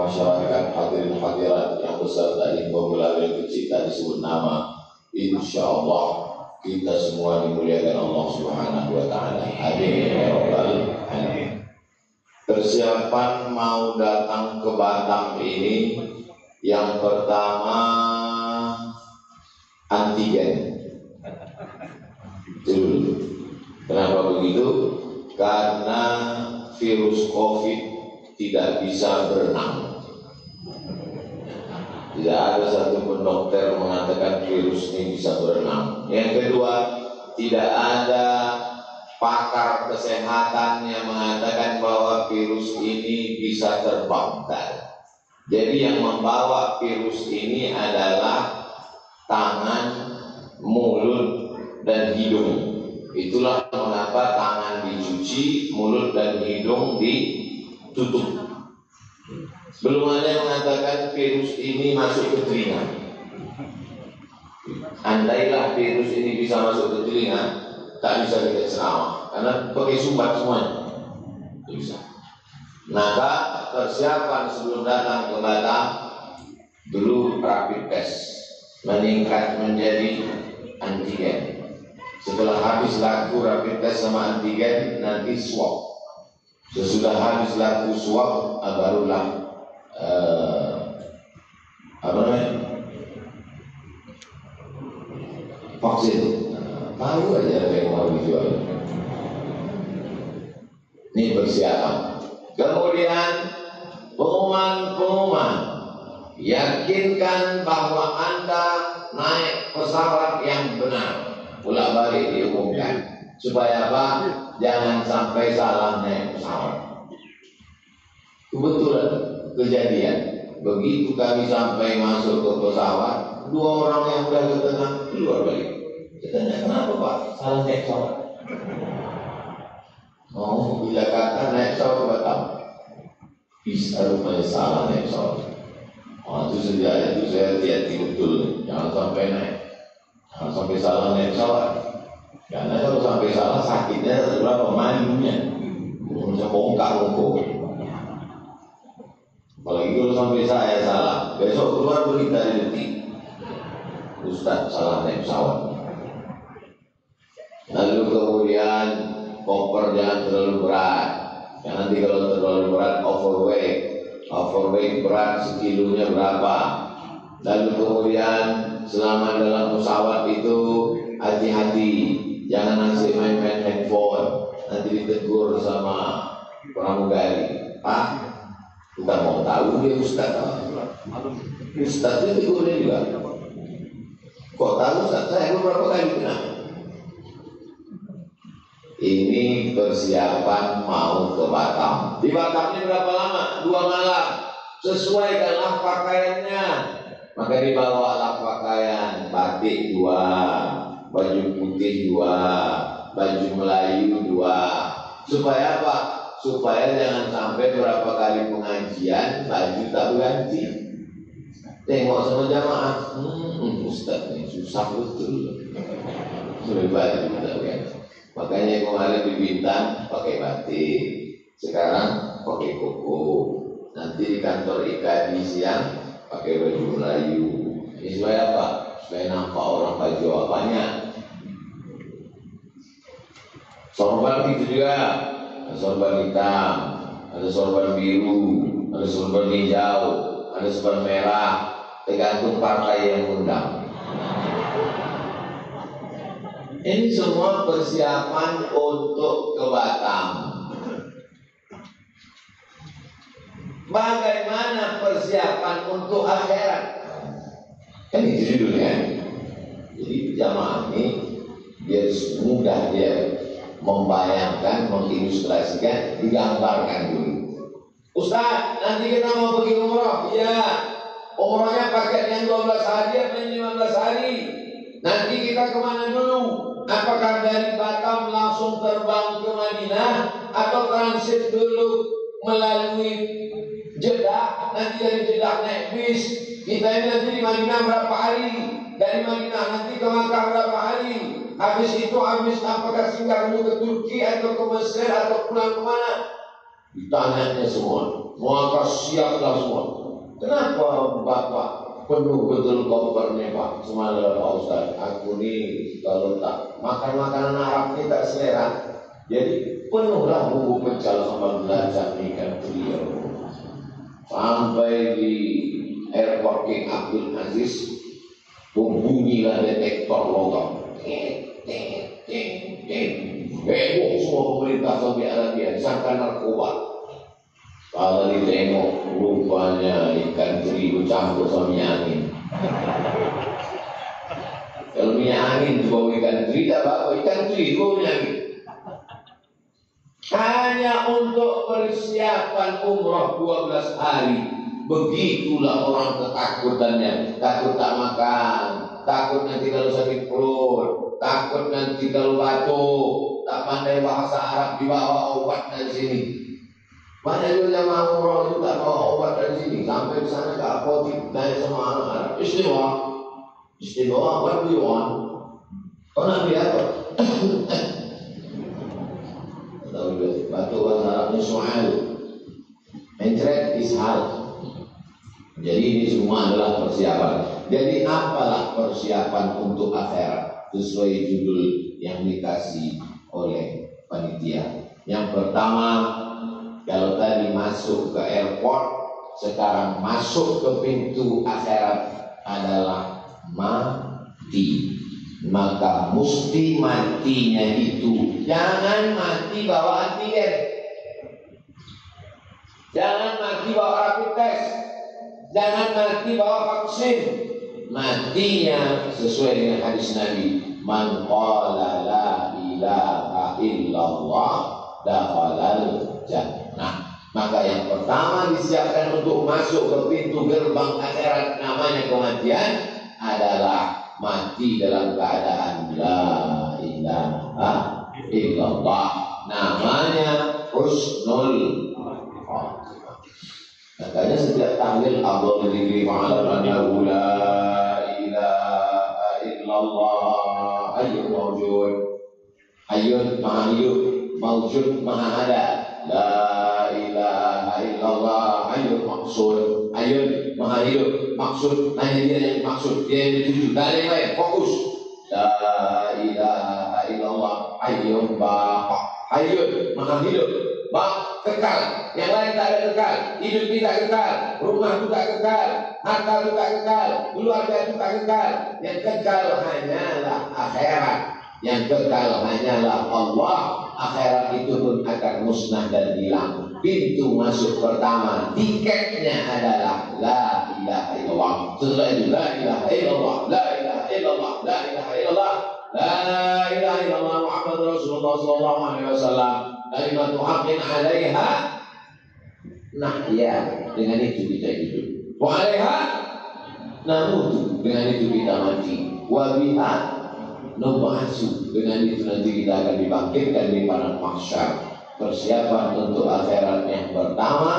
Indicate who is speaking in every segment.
Speaker 1: masyarakat hadirin hadirat yang beserta di pembelah yang kecil tadi disebut nama, insya Allah kita semua dimuliakan Allah Subhanahu wa Ta'ala. Amin ya Rabbal alamin. Persiapan mau datang ke Batam ini, yang pertama antigen dulu. Kenapa begitu? Karena virus COVID tidak bisa berenang. Tidak ada satupun dokter mengatakan virus ini bisa berenang. Yang kedua, tidak ada pakar kesehatan yang mengatakan bahwa virus ini bisa terbang. Jadi yang membawa virus ini adalah tangan, mulut, dan hidung. Itulah mengapa tangan dicuci, mulut dan hidung ditutup. Belum ada yang mengatakan virus ini masuk ke telinga. Andailah virus ini bisa masuk ke telinga, tak bisa kita ceramah, karena pakai sumbat semuanya. Bisa. Maka persiapan sebelum datang ke Batam, dulu rapid test meningkat menjadi antigen. Setelah habis laku rapid test sama antigen, nanti swab. Sesudah habis laku swab, barulah vaksin. Tahu aja apa yang mau dijual. Ini persiapan. Kemudian pengumuman, yakinkan bahwa Anda naik pesawat yang benar, bolak balik diumumkan. Supaya apa? Jangan sampai salah naik pesawat. Kebetulan kejadian, begitu kami sampai masuk ke pesawat, 2 orang yang udah ke tengah keluar balik. Kita kenapa Pak? Salah naik pesawat. Oh, bila kata naik pesawat Batam, bisa rupanya salah naik pesawat. Oh, itu sejak itu saya hati-hati betul, jangan sampai naik, jangan sampai salah naik pesawat. Karena kalau sampai salah sakitnya berapa mandunya, bisa bongkar-bongkar. Apalagi kalau sampai saya salah, besok keluar berita di detik, Ustaz salah naik pesawat. Lalu kemudian koper jangan terlalu berat. Ya, nanti kalau terlalu berat overweight berat sekilonya berapa. Lalu kemudian selama dalam pesawat itu hati-hati, jangan asik main-main handphone, nanti ditegur sama pramugari. Pak, kita mau tahu dia Ustaz. Ustaz itu tegurnya juga. Kok tahu Ustaz? Saya beberapa kali kenal. Ini persiapan mau ke Batam. Di Batam ini berapa lama? 2 malam. Sesuaikanlah pakaiannya. Maka dibawalah pakaian batik 2, baju putih 2, baju Melayu 2. Supaya apa? Supaya jangan sampai berapa kali pengajian baju tak berganti. Tengok sama jamaah, Ustaz ini susah betul. Sudah baju tak berganti. Makanya kemarin di Bintang pakai batik, sekarang pakai koko. Nanti di kantor IKADI siang pakai baju Melayu. Ini supaya apa? Supaya nampak orang baju apanya. Sorban itu juga, ada sorban hitam, ada sorban biru, ada sorban hijau, ada sorban merah, tergantung partai yang undang. Ini semua persiapan untuk ke Batam. Bagaimana persiapan untuk akhirat? Kan itu judulnya. Jadi jamaah ini biar mudah dia membayangkan, mengilustrasikan, digambarkan dulu. Ustaz, nanti kita mau pergi umroh. Iya. Umrohnya paket yang 12 hari atau 15 hari? Nanti kita kemana dulu? Apakah dari Batam langsung terbang ke Madinah atau transit dulu melalui Jeddah? Nanti dari Jeddah naik bis. Kita ini nanti di Madinah berapa hari? Dari Madinah nanti ke Makkah berapa hari? Habis itu apakah singgah dulu ke Turki atau ke Mesir atau pulang kemana? Ditanyanya semua. Maka siaplah semua. Kenapa Bapak penuh betul kopernya Pak? Semalam Pak Ustaz, aku nih kalau tak makan makanan Arab ini tak selera. Jadi penuhlah buku pecal sama belajar ikan beliau. Sampai di airport King Abdul Aziz, bunyilah detektor logam. Heboh semua pemerintah Saudi Arabia, disangka narkoba. Kalau ditengok rupanya ikan teri campur sama minyak angin. Kalau minyak angin dibawa ikan teri tak apa-apa, ikan teri dibawa minyak angin. Hanya untuk persiapan umrah 12 hari. Begitulah orang ketakutannya. Takut tak makan, takut nanti kalau sakit perut, takut nanti kalau batuk, tak pandai bahasa Arab dibawa obat dari sini. Banyak juga jamaah umrah itu tak bawa obat dari sini. Sampai ke sana ke apotik tanya sama anak Arab, istimewa, what do you want? Kau nak beli apa? Batuk bahasa Arabnya soal, mencret is hal. Jadi ini semua adalah persiapan. Jadi apalah persiapan untuk akhirat sesuai judul yang dikasih oleh panitia. Yang pertama, kalau tadi masuk ke airport, sekarang masuk ke pintu akhirat adalah mati. Maka mesti matinya itu jangan mati bawa antigen, jangan mati bawa rapid test, jangan mati bawa vaksin. Matinya sesuai dengan hadis Nabi, man qala la ilaha illallah dakhalal jannah. Maka yang pertama disiapkan untuk masuk ke pintu gerbang akhirat namanya kematian adalah mati dalam keadaan la ilaha illallah. Namanya husnul khatimah. Makanya setiap tahlil Allah dzikri ma'alam annahu la ilaha illallah hayyun mawjud, hayyun maha hidup, mawjud maha ada, la ilaha illallah hayyun maksud, hayyun maha hidup, maksud hanya dia yang maksud, dia yang dituju, tak ada yang lain, fokus. La ilaha illallah hayyun baqa, hayyun maha hidup, kekal, yang lain tak ada kekal, hidup kita kekal, rumah itu tak kekal, harta itu tak kekal, keluarga itu tak kekal. Yang kekal hanyalah akhirat, yang kekal hanyalah Allah. Akhirat itu pun akan musnah dan hilang. Pintu masuk pertama, tiketnya adalah la ilaha illallah. Setelah itu la ilaha illallah, la ilaha illallah, la ilaha illallah, la ilaha illallah Muhammad Rasulullah sallallahu alaihi wasallam. Kalimat haqqin 'alaiha nahya, dengan itu kita hidup. Wa 'alaiha namut, dengan itu kita mati. Wa biha nub'atsu, dengan itu nanti kita akan dibangkitkan di padang mahsyar. Persiapan untuk akhirat yang pertama,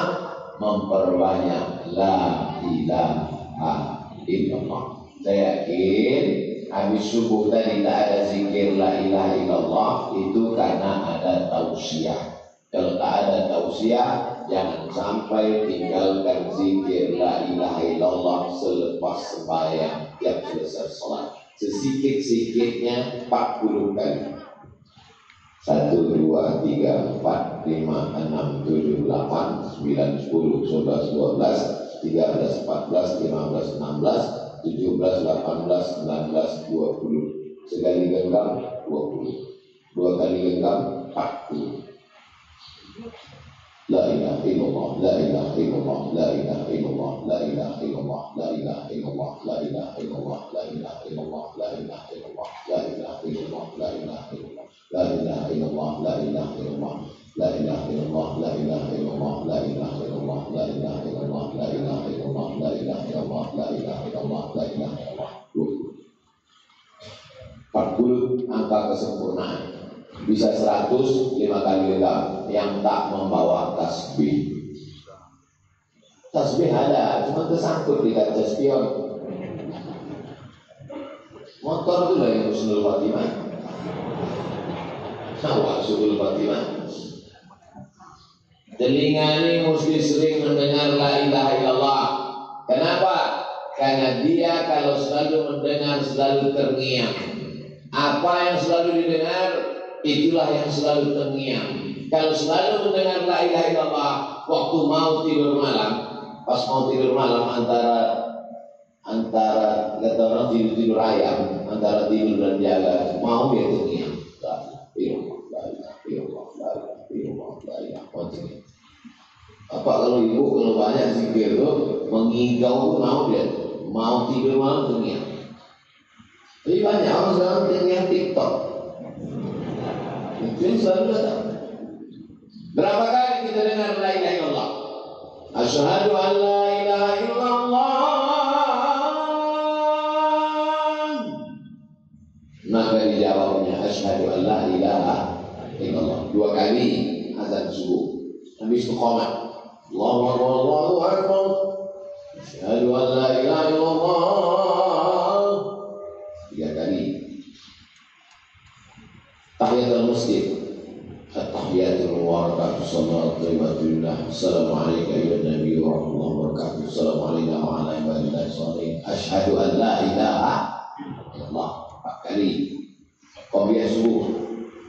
Speaker 1: memperbanyak la ilaha illallah. Saya yakin habis subuh tadi tak ada zikir la ilaha illallah, itu karena ada tausiah. Kalau tak ada tausiah, jangan sampai tinggalkan zikir la ilaha illallah selepas sembahyang tiap selesai sholat. Sesikit-sikitnya 40 kali. 1, 2, 3, 4, 5, 6, 7, 8, 9, 10, 11, 12, 13, 14, 15, 16, 17, 18, 19, 20. Sekali genggam 20, 2 kali genggam 40. La ilaha illallah, la ilaha illallah, la ilaha illallah, la ilaha illallah, la ilaha illallah, la ilaha illallah, la ilaha illallah, la ilaha illallah, la ilaha illallah, la ilaha illallah, la ilaha illallah, la ilaha illallah, la ilaha illallah, la ilaha illallah, la ilaha illallah, la ilaha illallah, la ilaha illallah, la ilaha illallah, la ilaha illallah, la ilaha illallah. 40 angka kesempurnaan. Bisa 100 5 kali genggam. Yang tak membawa tasbih. Tasbih ada, cuma tersangkut di kaca spion. Motor itu lah yang husnul khatimah. Husnul khatimah. Telinga ini mesti sering mendengar la ilaha illallah. Kenapa? Karena dia kalau selalu mendengar selalu terngiang. Apa yang selalu didengar, itulah yang selalu terngiang. Kalau selalu mendengar la ilaha illallah, waktu mau tidur malam, pas mau tidur malam antara kata orang tidur ayam, antara tidur dan jaga, mau dia terngiang. Apa kalau ibu kalau banyak zikir tuh mengigau mau dia mau tidur malam terngiang. Tapi banyak orang sekarang terngiang TikTok. Itu selalu datang. Berapa kali kita dengar la ilaha illallah? Asyhadu an la ilaha illallah. Maka dijawabnya asyhadu an la ilaha illallah. 2 kali azan subuh. Habis itu qomat. Allahu akbar, Allahu akbar. Asyhadu an la ilaha illallah. 3 kali. Tahiyatul masjid. At-tahiyatul mubarakatuh sallallahu alaihi wa assalamu alayka ya nabi wa rahmatullahi wa barakatuh. Assalamu alayna wa ala ibadillahi sholihin. Asyhadu an la ilaha illallah. 4 kali. Qobliyah subuh.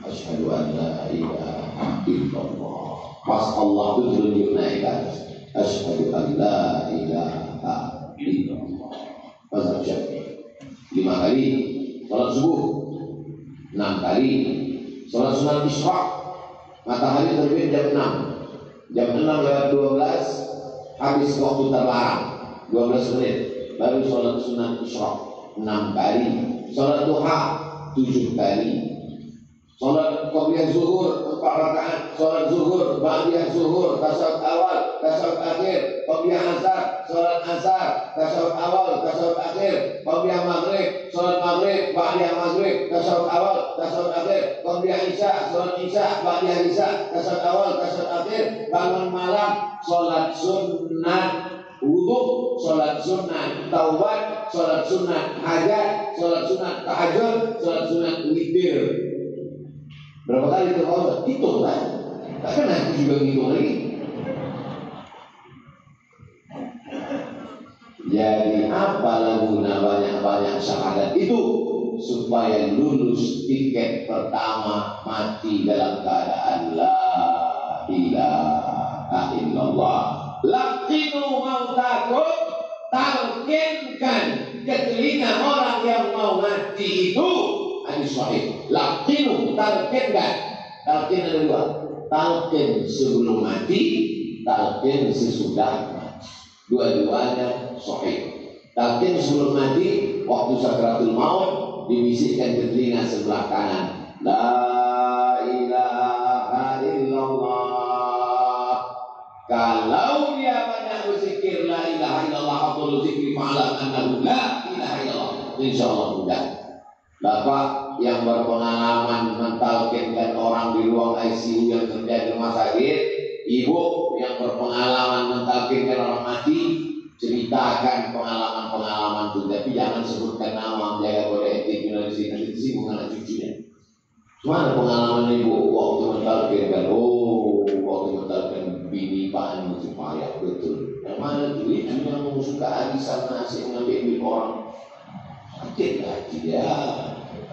Speaker 1: Asyhadu an la ilaha illallah. Pas Allah itu tunjuk naikkan asyhadu an la ilaha illallah. Mazhab Syafi'i 5 kali salat subuh, 6 kali salat sunat isyraq, matahari terbit jam 6, jam 6 lewat 12 habis waktu terlarang 12 menit baru salat sunat isyraq 6 kali, salat duha 7 kali, salat qobliyah zuhur 4 rakaat, salat zuhur, ba'diyah zuhur, tasyahud awal, tasyahud akhir, qobliyah asar, salat asar, tasyahud awal, tasyahud akhir, qobliyah maghrib, salat maghrib, ba'diyah maghrib, tasyahud awal, tasyahud akhir, qobliyah isya, salat isya, ba'diyah isya, tasyahud awal, tasyahud akhir, bangun malam, salat sunat wudu, salat sunat taubat, salat sunat hajat, salat sunat tahajud, salat sunat witir. Berapa kali itu kau hitung kan? Tak kan aku juga ngitung lagi. Jadi apalah guna banyak-banyak syahadat itu supaya lulus tiket pertama mati dalam keadaan la ilaha illallah. Laqinu mautakum, talqinkan ke telinga orang yang mau mati itu. Hadis sahih. Laqinu, talqinkan. Talqin ada 2. Talqin sebelum mati, talqin sesudah mati. Dua-duanya sahih. Talqin sebelum mati, waktu sakratul maut dibisikkan ke telinga sebelah kanan. La ilaha illallah. Kalau dia banyak berzikir la ilaha illallah atau zikri fa'lam annahu la ilaha illallah, insyaallah mudah. Bapak yang berpengalaman mentalkinkan orang di ruang ICU yang kerja di rumah sakit, ibu yang berpengalaman mentalkinkan orang mati, ceritakan pengalaman-pengalaman itu. Tapi jangan sebutkan nama, jaga kode etik, nanti disinggung anak cucunya. Mana pengalaman ibu waktu mentalkinkan? Oh, waktu mentalkinkan bini Pak Anu itu payah betul. Yang mana itu? Itu yang suka arisan nasi mengambil orang. Sakit lagi ya.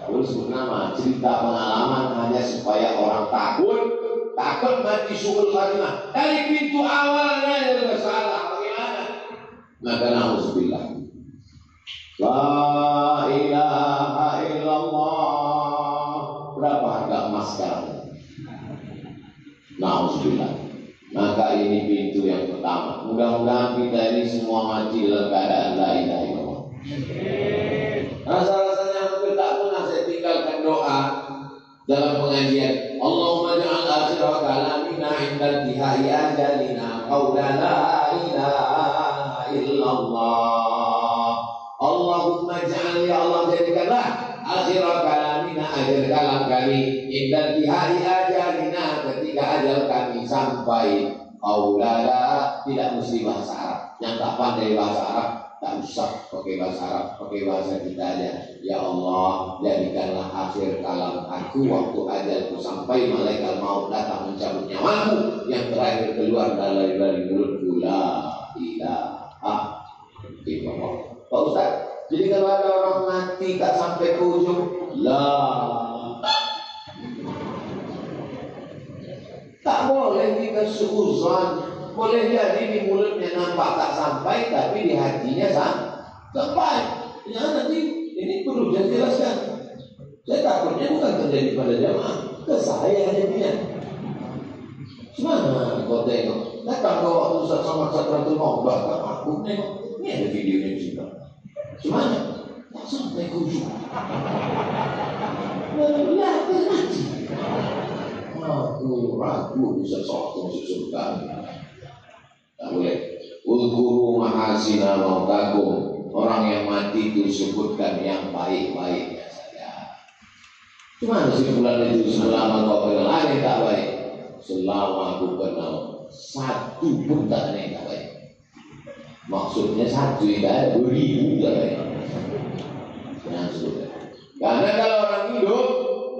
Speaker 1: Kalau sebut nama, cerita pengalaman hanya supaya orang takut mati suul khatimah. Dari pintu awalnya sudah salah, bagaimana? Maka na'udzubillah. La ilaha illallah. Berapa harga emas sekarang? Na'udzubillah. Maka ini pintu yang pertama. Mudah-mudahan kita ini semua mati dalam keadaan la ilaha illallah. Rasa-rasanya hampir tak pernah saya tinggalkan doa dalam pengajian. Allahumma ja'al akhir kalamina inda intihai ajalina qawla la ilaha illallah. Allahumma ja'al, ya Allah jadikanlah akhir kalamina, akhir kalam kami inda intihai ajalina, ketika ajal kami sampai. aulada, tidak mesti bahasa Arab. Yang tak pandai bahasa Arab tak usah pakai bahasa Arab, pakai bahasa kita aja. Ya Allah, jadikanlah akhir kalam aku waktu ajalku sampai malaikat maut datang mencabut nyawaku, yang terakhir keluar dari mulutku la ilaha illallah. Pak Ustaz, jadi kalau ada orang mati tak sampai ke ujung la, tak boleh kita suuzon. Boleh jadi di mulutnya nampak tak sampai, tapi di hatinya sampai. Ya nanti ini perlu saya jelaskan. Saya takutnya bukan terjadi pada jamaah, ke saya jadinya. Gimana kau tengok? Datang kau waktu Ustaz Somad Sakratul Maut, bahkan aku tengok. Ini ada videonya juga. Gimana? Tak sampai ke ujung. Ya, termati. Aku ragu bisa masuk surga. Tak boleh. Udhuru mahasina mautakum. Orang yang mati itu sebutkan yang baik-baiknya saja. Cuma kesimpulan itu, selama kau kenal ada yang tak baik, selama aku kenal satu pun tak ada yang tak baik. Maksudnya satu yang tak ada, beribu tak baik. Nah, sudah. Karena kalau orang hidup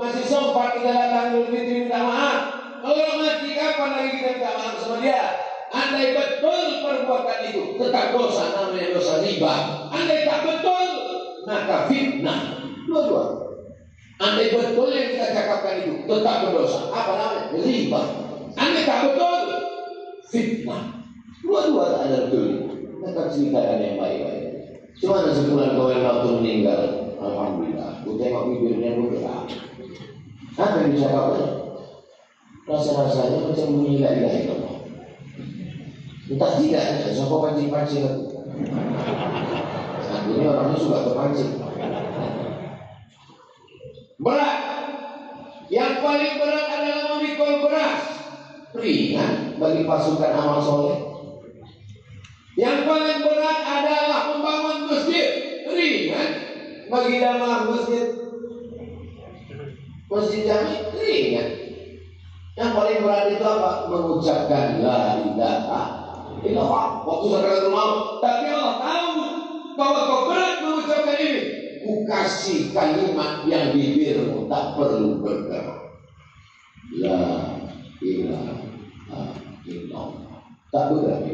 Speaker 1: masih sempat kita datang Idul Fitri minta maaf. Kalau mati kapan lagi kita minta maaf sama dia? Andai betul perbuatan itu tetap dosa, namanya dosa riba. Andai tak betul, maka fitnah. Dua-dua. Andai betul yang kita cakapkan itu tetap berdosa, apa namanya? Riba. Andai tak betul, fitnah. Dua-dua tak ada betul. Kita ceritakan yang baik-baik. Cuma sebulan kemarin waktu meninggal, alhamdulillah, aku tengok bibirnya bergerak. Apa yang dicakapnya? Rasa-rasanya macam bunyi la ilaha illallah. Entah tidak, siapa pancing-pancing aku. Nah, ini orangnya suka terpancing. Berat. Yang paling berat adalah memikul beras. Ringan bagi pasukan amal soleh. Yang paling berat adalah membangun masjid. Ringan bagi jamaah masjid. Masjid jami ringan. Yang paling berat itu apa? Mengucapkan la ilaha illallah. Waktu saudara mau, tapi Allah tahu bahwa kau berat mengucapkan ini. Ku kasih kalimat yang bibirmu tak perlu bergerak. La ilaha illallah. Tak bergerak.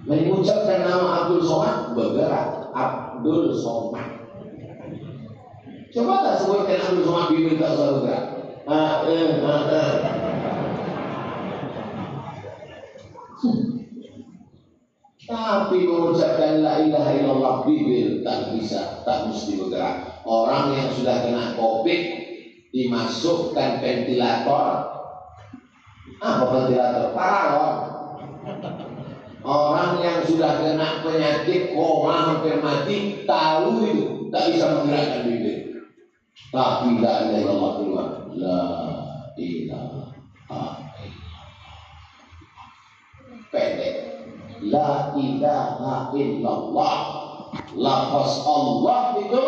Speaker 1: Mengucapkan nama Abdul Somad bergerak. Abdul Somad. Coba tak sebutkan Abdul Somad bibir tak usah bergerak. Tapi mengucapkan la ilaha illallah bibir tak bisa, tak mesti bergerak. Orang yang sudah kena COVID dimasukkan ventilator. Apa ventilator? Paralon. Orang yang sudah kena penyakit koma hampir mati, tahu itu tak bisa menggerakkan bibir. Tapi la ilaha illallah keluar. La ilaha illallah. Pendek. La ilaha illallah. Lafaz Allah itu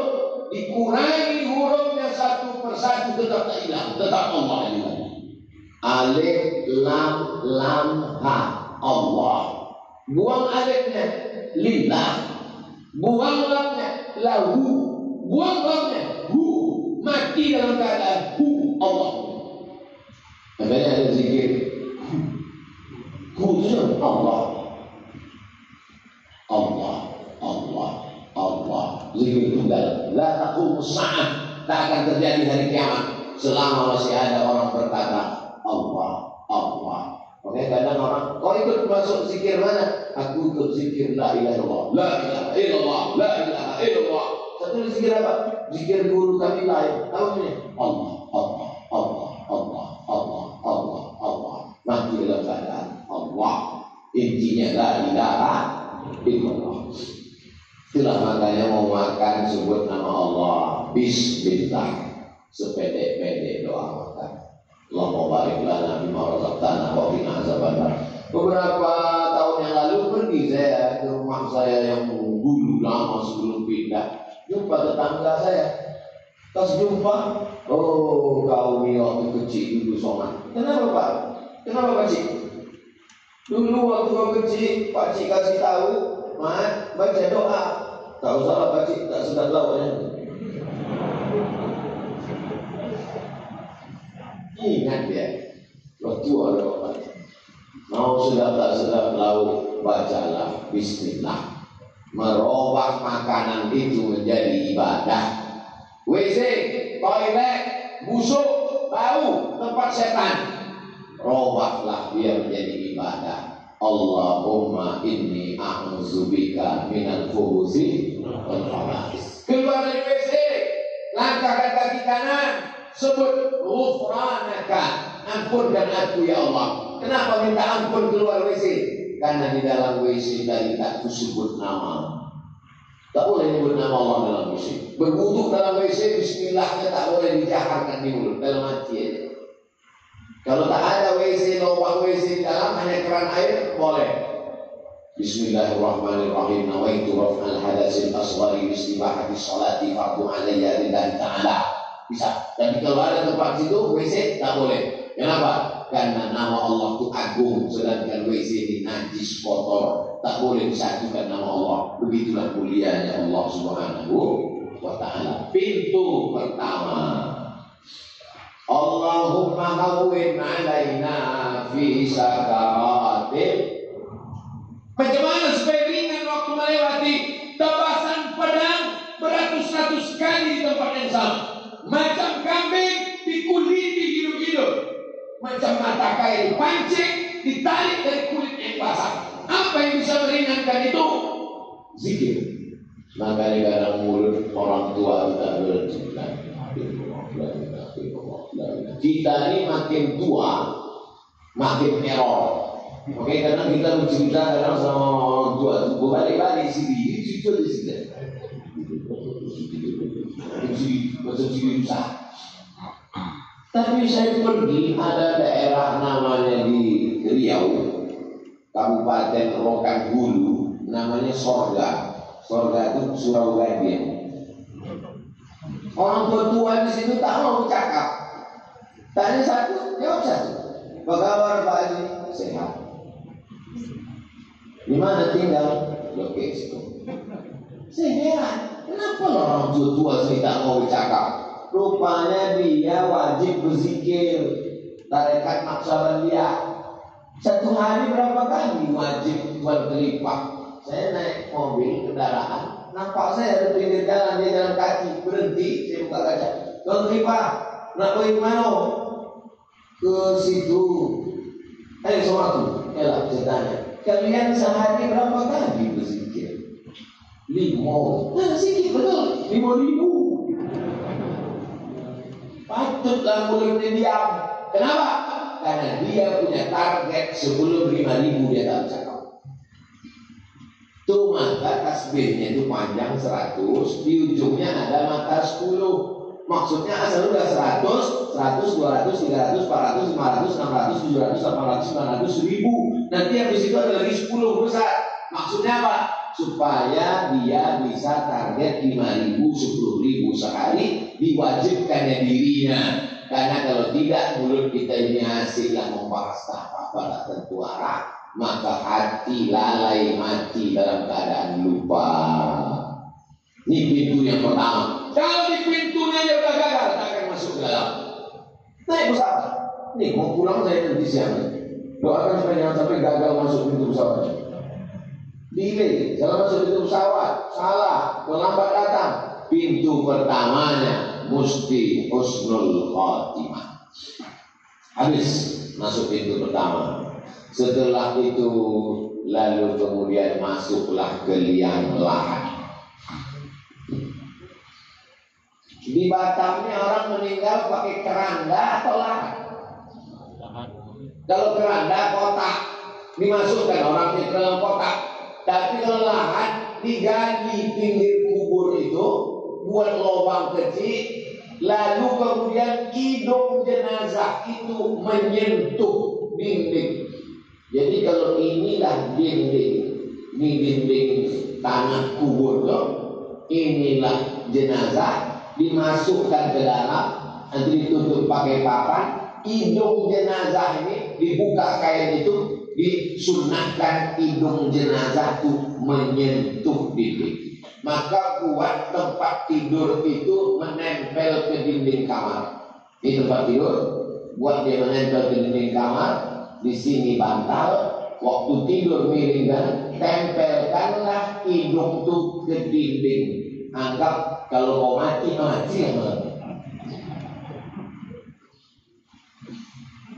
Speaker 1: dikurangi hurufnya satu persatu, tetap tak hilang, tetap Allah yang hilang. Alif lam lam ha Allah. Buang alifnya lillah, buang lamnya lahu, buang lamnya hu, mati dalam keadaan hu Allah. Makanya ada zikir khusus Allah. Allah, Allah, Allah. Zikir tunggal. La taqumu sa'ah. Tak akan terjadi hari kiamat selama masih ada orang berkata Allah, Allah. Oke, kadang orang, kau ikut masuk zikir mana? Aku ikut zikir la ilaha illallah, la ilaha illallah, la ilaha illallah. Satu zikir apa? Zikir guru kami lain. Tahu ini? Allah, Allah, Allah, Allah, Allah, Allah, Allah. Mati dalam keadaan Allah. Intinya la ilaha illallah. Itulah makanya mau makan sebut nama Allah, bismillah. Sepedek-pedek doa makan. Allahumma barik lana bima razaqtana wa qina azabannar. Beberapa tahun yang lalu pergi saya ke rumah saya yang dulu lama sebelum pindah. Jumpa tetangga saya. Pas jumpa, oh kau ini waktu kecil dulu Somad. Kenapa Pak? Kenapa kecil? Dulu waktu kau kecil, Pak Cik kasih tahu, Mat, baca doa. Tak usah Pak Cik, tak sedap lauknya. Ingat dia, waktu ada Pak. Mau sedap tak sedap lauk, bacalah Bismillah. Merubah makanan itu menjadi ibadah. WC, toilet, busuk, bau, tempat setan, robahlah dia menjadi ibadah. Allahumma inni a'udzubika minal khubuthi wal khaba'is. Keluar dari WC, langkahkan kaki kanan, sebut ghufranaka, ampunkan aku ya Allah. Kenapa minta ampun keluar WC? Karena di dalam WC tadi tak disebut nama. Tak boleh nyebut nama Allah dalam WC. Berwudu dalam WC, bismillahnya tak boleh dijaharkan di mulut, dalam hati aja. Kalau tak ada WC, lubang WC di dalam, hanya keran air, boleh. Bismillahirrahmanirrahim. Nawaitu raf'al hadasil asghari istibahati sholati fardu alayya lillahi ta'ala. Bisa. Tapi kalau ada tempat situ, WC tak boleh. Kenapa? Karena nama Allah itu agung, sedangkan WC ini najis, kotor. Tak boleh disatukan nama Allah. Begitulah mulianya Allah Subhanahu wa ta'ala. Pintu pertama, Allahumma hawwin alaina fi sakaratil. Bagaimana supaya ringan waktu melewati tebasan pedang beratus-ratus kali di tempat yang sama. Macam kambing dikuliti hidup-hidup, macam mata kail dipancing, ditarik dari kulit yang basah. Apa yang bisa meringankan itu? Zikir. Maka kadang mulut orang tua kita berhenti. Kita ini makin tua, makin error. Oke, karena kita bercerita kadang sama orang tua, balik-balik sini, itu di sini. Macam sini susah. Tapi saya pergi, ada daerah namanya di Riau, Kabupaten Rokan Hulu, namanya Sorga. Sorga itu Surau Gading. Orang tua di situ tak mau bercakap. Tanya satu, jawab satu. Bagaimana Pak Haji? Sehat. Di mana tinggal? Oke, situ. Saya heran, kenapa orang tua saya tak mau bercakap? Rupanya dia wajib berzikir, tarekat Naqsabandiyah. Satu hari berapa kali wajib berkelipah. Saya naik mobil kendaraan, nampak saya di pinggir jalan, dia jalan kaki, berhenti, saya buka kaca. Berkelipah, nak pergi mana? Ke situ. Ayo sama aku, yalah saya tanya. Kalian sehari berapa kali berzikir? 5. Nah, sikit betul, 5.000. Patutlah mulutnya diam. Kenapa? Karena dia punya target sebelum 5.000 dia tak bercakap. Tuh maka tasbihnya itu panjang 100, di ujungnya ada maka 10. Maksudnya asal udah 100, 200, 300, 400, 500, 600, 700, 800, 900, 1000. Nanti habis itu ada lagi 10 besar. Maksudnya apa? Supaya dia bisa target 5.000, 10.000 sehari, diwajibkannya dirinya. Karena kalau tidak, mulut kita ini hasilnya membahas apa tak tentu arah, maka hati lalai mati dalam keadaan lupa. Ini pintu yang pertama. Kalau di pintunya dia udah gagal, tak akan masuk ke dalam. Naik pesawat. Nih mau pulang saya nanti siang. Doakan supaya jangan sampai gagal masuk pintu pesawat. Delay, jangan masuk pintu pesawat, salah, terlambat datang. Pintu pertamanya mesti husnul khotimah. Habis masuk pintu pertama. Setelah itu lalu kemudian masuklah ke liang lahat. Di Batam ini orang meninggal pakai keranda atau lahat? Kalau keranda kotak dimasukkan orangnya ke dalam kotak. Tapi kalau lahat digali pinggir kubur itu, buat lubang kecil, lalu kemudian hidung jenazah itu menyentuh dinding. Jadi kalau inilah dinding, ini dinding tanah kubur tuh, inilah jenazah dimasukkan ke dalam, nanti ditutup pakai papan, hidung jenazah ini dibuka kain itu, disunahkan hidung jenazah itu menyentuh dinding. Maka buat tempat tidur itu menempel ke dinding kamar. Di tempat tidur, buat dia menempel ke dinding kamar. Di sini bantal. Waktu tidur miringkan, tempelkanlah hidung tuh ke dinding. Anggap kalau mau mati ya.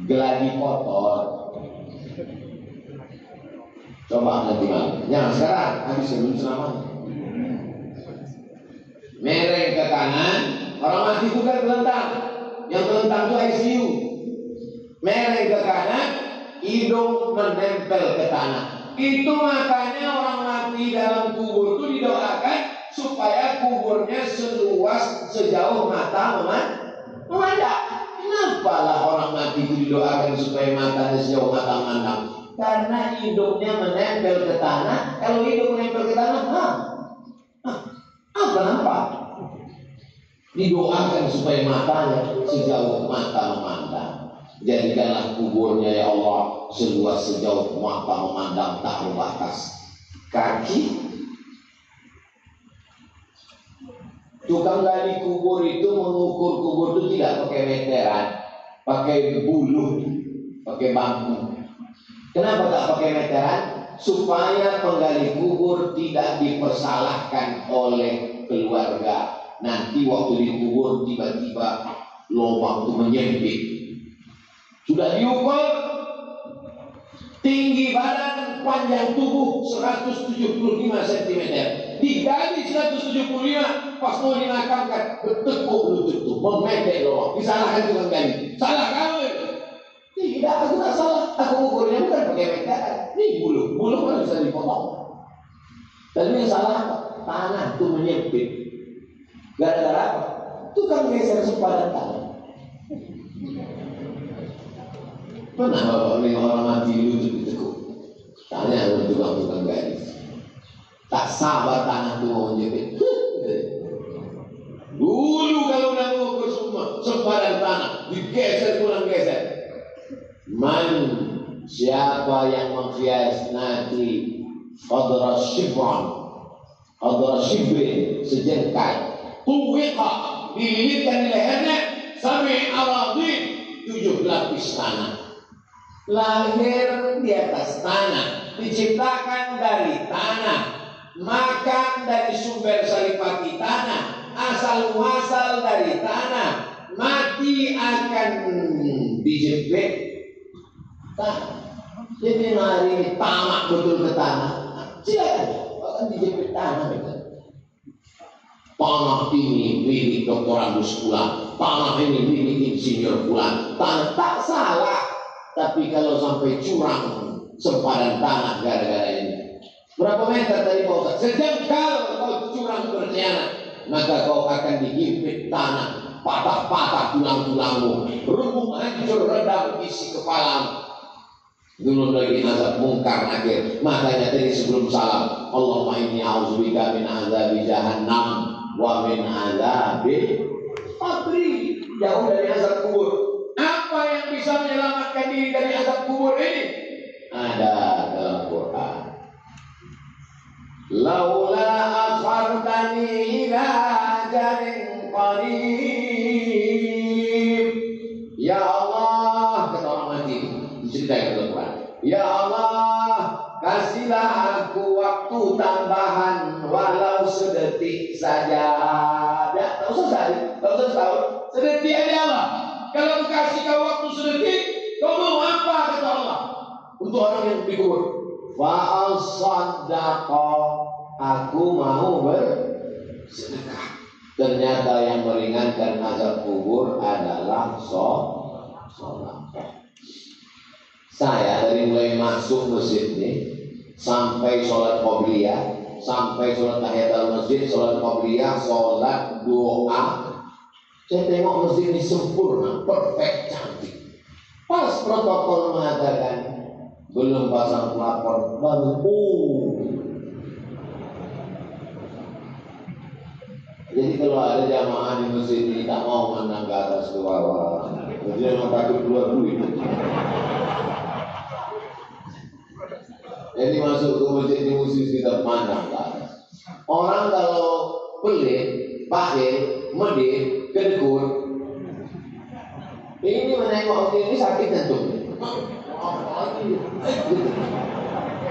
Speaker 1: Geladi kotor. Coba nanti malam. Jangan sekarang, habis sebelum ceramah. Mereng ke kanan, orang mati itu kan telentang. Yang telentang itu ICU. Mereng ke kanan, hidung menempel ke tanah. Itu makanya orang mati dalam kubur itu didoakan supaya kuburnya seluas sejauh mata memandang. Kenapa lah orang mati itu didoakan supaya matanya sejauh mata memandang? Karena hidungnya menempel ke tanah. Kalau hidung menempel ke tanah, kenapa? Didoakan supaya matanya sejauh mata memandang. Jadikanlah kuburnya ya Allah seluas sejauh mata memandang, tak berbatas kaki. Tukang gali kubur itu mengukur kubur itu tidak pakai meteran, pakai buluh, pakai bambu. Kenapa tak pakai meteran? Supaya penggali kubur tidak dipersalahkan oleh keluarga. Nanti waktu dikubur tiba-tiba lubang itu menyempit. Sudah diukur tinggi badan, panjang tubuh 175 cm. Digali 175, pas mau dimakamkan bertekuk lutut itu, memendek lubang. Disalahkan tukang gali. Salah kamu. Tidak, aku tak salah. Aku ukurnya bukan pakai meteran. Ini bulu kan bisa dipotong. Tapi yang salah apa? Tanah itu menyempit. Gara-gara apa? Tukang geser sepadan tanah. Pernah bapak lihat orang mati lutut ditekuk? Tanya sama tukang gali. Tak sabar tanah itu mau menjepit. Dulu kalau udah mengukur semua sepadan tanah digeser pulang geser. Siapa yang mengkhianati qadra shibrin sejengkal, tuwiqa dililitkan di lehernya sampai aradin 7 lapis tanah. Lahir di atas tanah, diciptakan dari tanah, makan dari sumber saripati tanah, asal muasal dari tanah, mati akan dijepit tanah. Jadi hari ini tamak betul ke tanah, silakan akan dijepit tanah. Tanah ini milik Dr. Agus Pulang, tanah ini milik Insinyur Pulang. Tanah tak salah. Tapi kalau sampai curang sempadan tanah gara-gara ini, berapa meter tadi Pak Ustaz? Sejengkal kau curang berkhianat, maka kau akan dihimpit tanah, patah-patah tulang-tulangmu, remuk hancur redam isi kepalamu. Dulu lagi azab mungkar akhir. Makanya tadi sebelum salam, Allahumma inni a'udzubika min azabi jahannam wa min azabi qabri. Jauh dari azab kubur. Apa yang bisa menyelamatkan diri dari azab kubur ini? Ada dalam Quran. Laula akhartani ila ajalin qarib. Ya Allah, kata orang mati, diceritakan dalam Quran. Ya Allah, kasihlah aku waktu tambahan walau sedetik saja. Ya, tak usah sehari, tak usah setahun, sedetik aja Allah. Kalau dikasih kau waktu sedetik, kau mau apa kata Allah? Untuk orang yang dikubur, fa'al saddaqa, aku mau bersedekah. Ternyata yang meringankan azab kubur adalah sholat. Saya dari mulai masuk masjid ini sampai sholat qobliyah, sampai sholat tahiyatul masjid, sholat qobliyah, sholat doa. Saya tengok masjid ini sempurna, perfect, cantik. Pas protokol mengatakan belum pasang pelapor, baru Jadi kalau ada jamaah di masjid ini tak mau mandang ke atas ke bawah, jadi memang takut keluar duit. Jadi masuk ke masjid di musim kita pandang ke atas. Orang kalau pelit, pahit, medit, kedekur, ini menengok ini sakit jantung.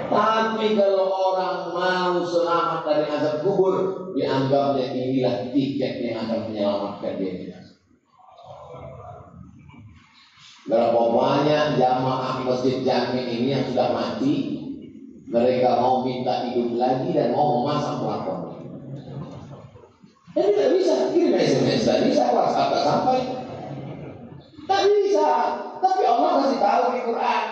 Speaker 1: Tapi kalau orang mau selamat dari azab kubur, dianggapnya inilah tiket yang akan menyelamatkan dia. Berapa banyak jamaah masjid Jami ini yang sudah mati, mereka mau minta hidup lagi dan mau memasang pelakon. Dan tidak bisa, kirim SMS tak bisa, WhatsApp tak sampai. Tak bisa, tapi Allah kasih tahu di Quran.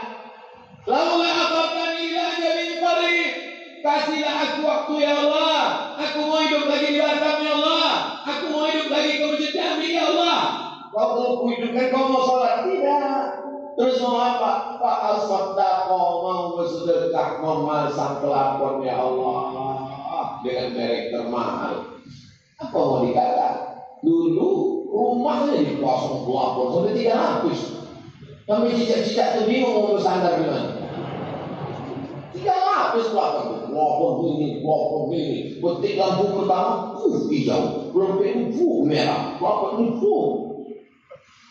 Speaker 1: Laula abartani ila ajalin qarib. Kasihlah aku waktu ya Allah. Aku mau hidup lagi di Batam ya Allah. Aku mau hidup lagi ke masjid Jami ya Allah. Kau mau hidupkan, kau mau sholat tidak? Terus mau apa? Pak al-Fattaqah, mau bersedekah, memasang pelakon ya Allah dengan merek termahal. Apa mau dikata? Dulu rumahnya dipasang pelakon sampai 300. Kami cicak-cicak itu bingung mau bersandar di mana. 300 pelakon ini. Petik lampu pertama, hijau. Lampu merah. Pelakon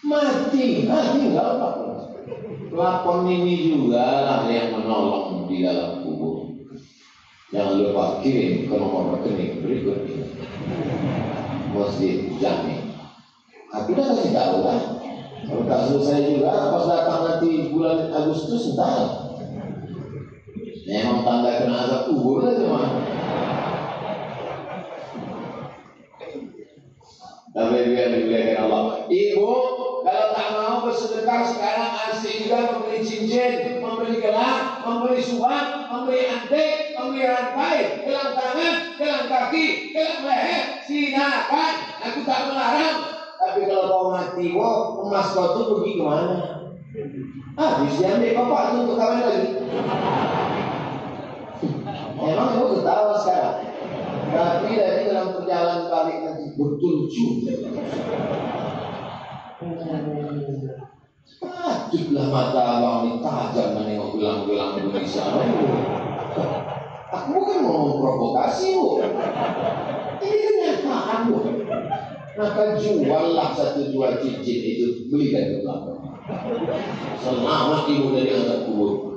Speaker 1: mati enggak apa. Pelakon ini juga lah yang menolong di dalam kubur. Jangan lupa kirim ke nomor rekening berikut ini. Masjid Jami. Aku udah kasih tahu kan. Kalau tak selesai juga pas datang nanti bulan Agustus entah. Memang tanda kena azab kubur lah cuma. Tapi biar dimuliakan Allah. Ibu, kalau tak mau bersedekah sekarang asik juga membeli cincin, membeli gelang, membeli suam, membeli antik, membeli rantai, gelang tangan, gelang kaki, gelang leher, silakan. Aku tak melarang. Tapi kalau kau mati, emas kau tu pergi ke mana? Habis diambil bapak tu untuk kawin lagi. Emang kamu ketawa sekarang? Tapi dari dalam perjalanan balik nanti betul juga. Tajuklah mata abang ini tajam menengok gelang-gelang Indonesia. Aku bukan mau memprovokasi, Bu. Ini kenyataan, Bu. Maka juallah 1-2 cincin itu, belikan ke belakang. Selamat ibu dari azab kubur.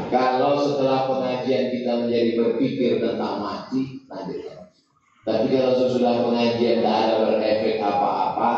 Speaker 1: Kalau setelah pengajian kita menjadi berpikir tentang mati, lanjutkan. Tapi kalau sesudah pengajian tidak ada berefek apa-apa,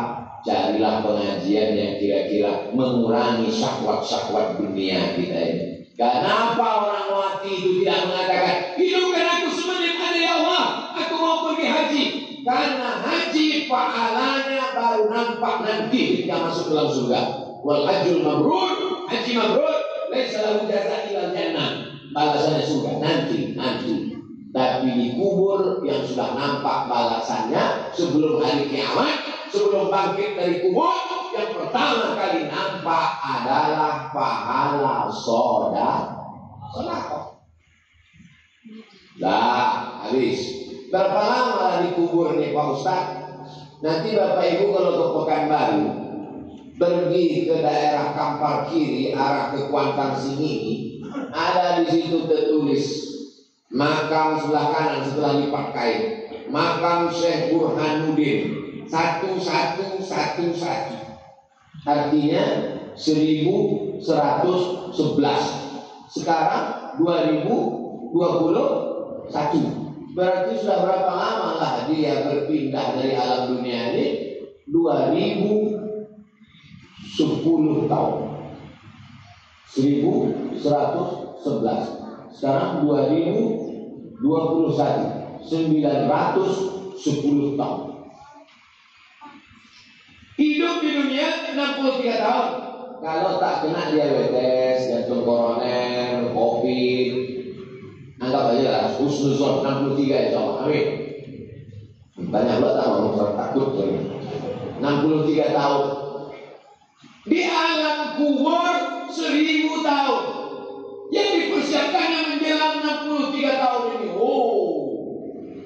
Speaker 1: carilah pengajian yang kira-kira mengurangi syahwat-syahwat dunia kita ini. Kenapa orang mati itu tidak mengatakan, hidupkan aku semenit ada ya Allah, aku mau pergi haji. Karena haji pahalanya baru nampak nanti ketika masuk dalam surga. Wal hajjul mabrur, haji mabrur, laisa lahu jazaa illa jannah. Balasannya surga nanti. Tapi di kubur yang sudah nampak balasannya sebelum hari kiamat, sebelum bangkit dari kubur, yang pertama kali nampak adalah pahala sedekah. Lah, habis. Berapa lama di kubur nih Pak Ustaz? Nanti Bapak Ibu kalau ke Pekanbaru, pergi ke daerah Kampar Kiri arah ke Kuantan Sini, ada di situ tertulis makam sebelah kanan setelah lipat kain, makam Syekh Burhanuddin 1111, artinya 1111. Sekarang 2021. Berarti sudah berapa lama lah dia berpindah dari alam dunia ini? 2010 tahun. 1111. Sekarang 2021, 910 tahun. Hidup di dunia 63 tahun. Kalau tak kena diabetes, jantung koroner, COVID, anggap aja lah husnuzon 63 ya Allah. Amin. Banyak banget orang takut 63 tahun. Di alam kubur 1000 tahun. Yang dipersiapkannya menjelang 63 tahun ini.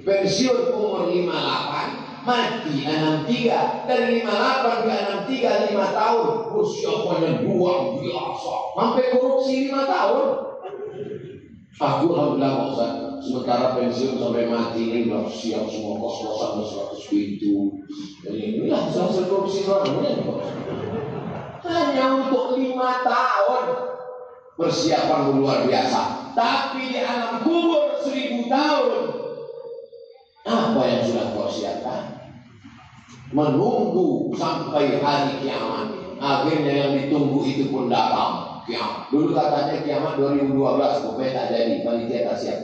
Speaker 1: Pensiun umur 58, mati 63, dari 58 ke 63 5 tahun. Siapanya luar biasa, sampai korupsi 5 tahun. Aku alhamdulillah Ustaz, sementara pensiun sampai mati ini udah siap semua, kos-kosan 100 pintu. Inilah hasil korupsi namanya. Hanya untuk 5 tahun persiapan luar biasa. Tapi di alam kubur 1000 tahun, apa yang sudah kau siapkan? Menunggu sampai hari kiamat. Akhirnya yang ditunggu itu pun datang. Kiamat. Dulu katanya kiamat 2012, pokoknya tak jadi, panitia tak siap.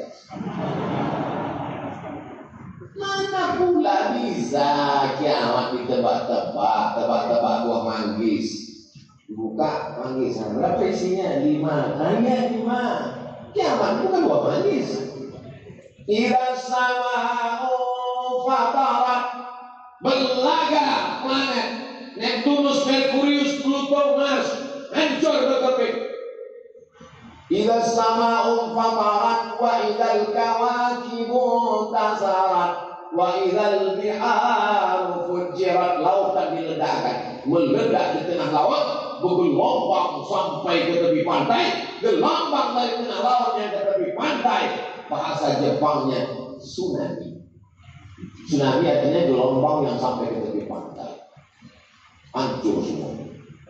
Speaker 1: Mana pula bisa kiamat ditebak-tebak, tebak-tebak buah manggis. Buka manggis, berapa isinya? 5. Hanya 5. Kiamat bukan buah manggis. Ira sama'u fatarat, belaga planet Neptunus, Merkurius, Pluto, Mars hancur berkeping. Ira sama'u fatarat wa idal kawakibu tasarat wa idal biharu fujirat. Lautan diledakkan, meledak di tengah laut, bergelombang sampai ke tepi pantai, gelombang dari tengah laut yang ke tepi pantai. Bahasa Jepangnya tsunami. Tsunami artinya gelombang yang sampai ke tepi pantai, hancur semua.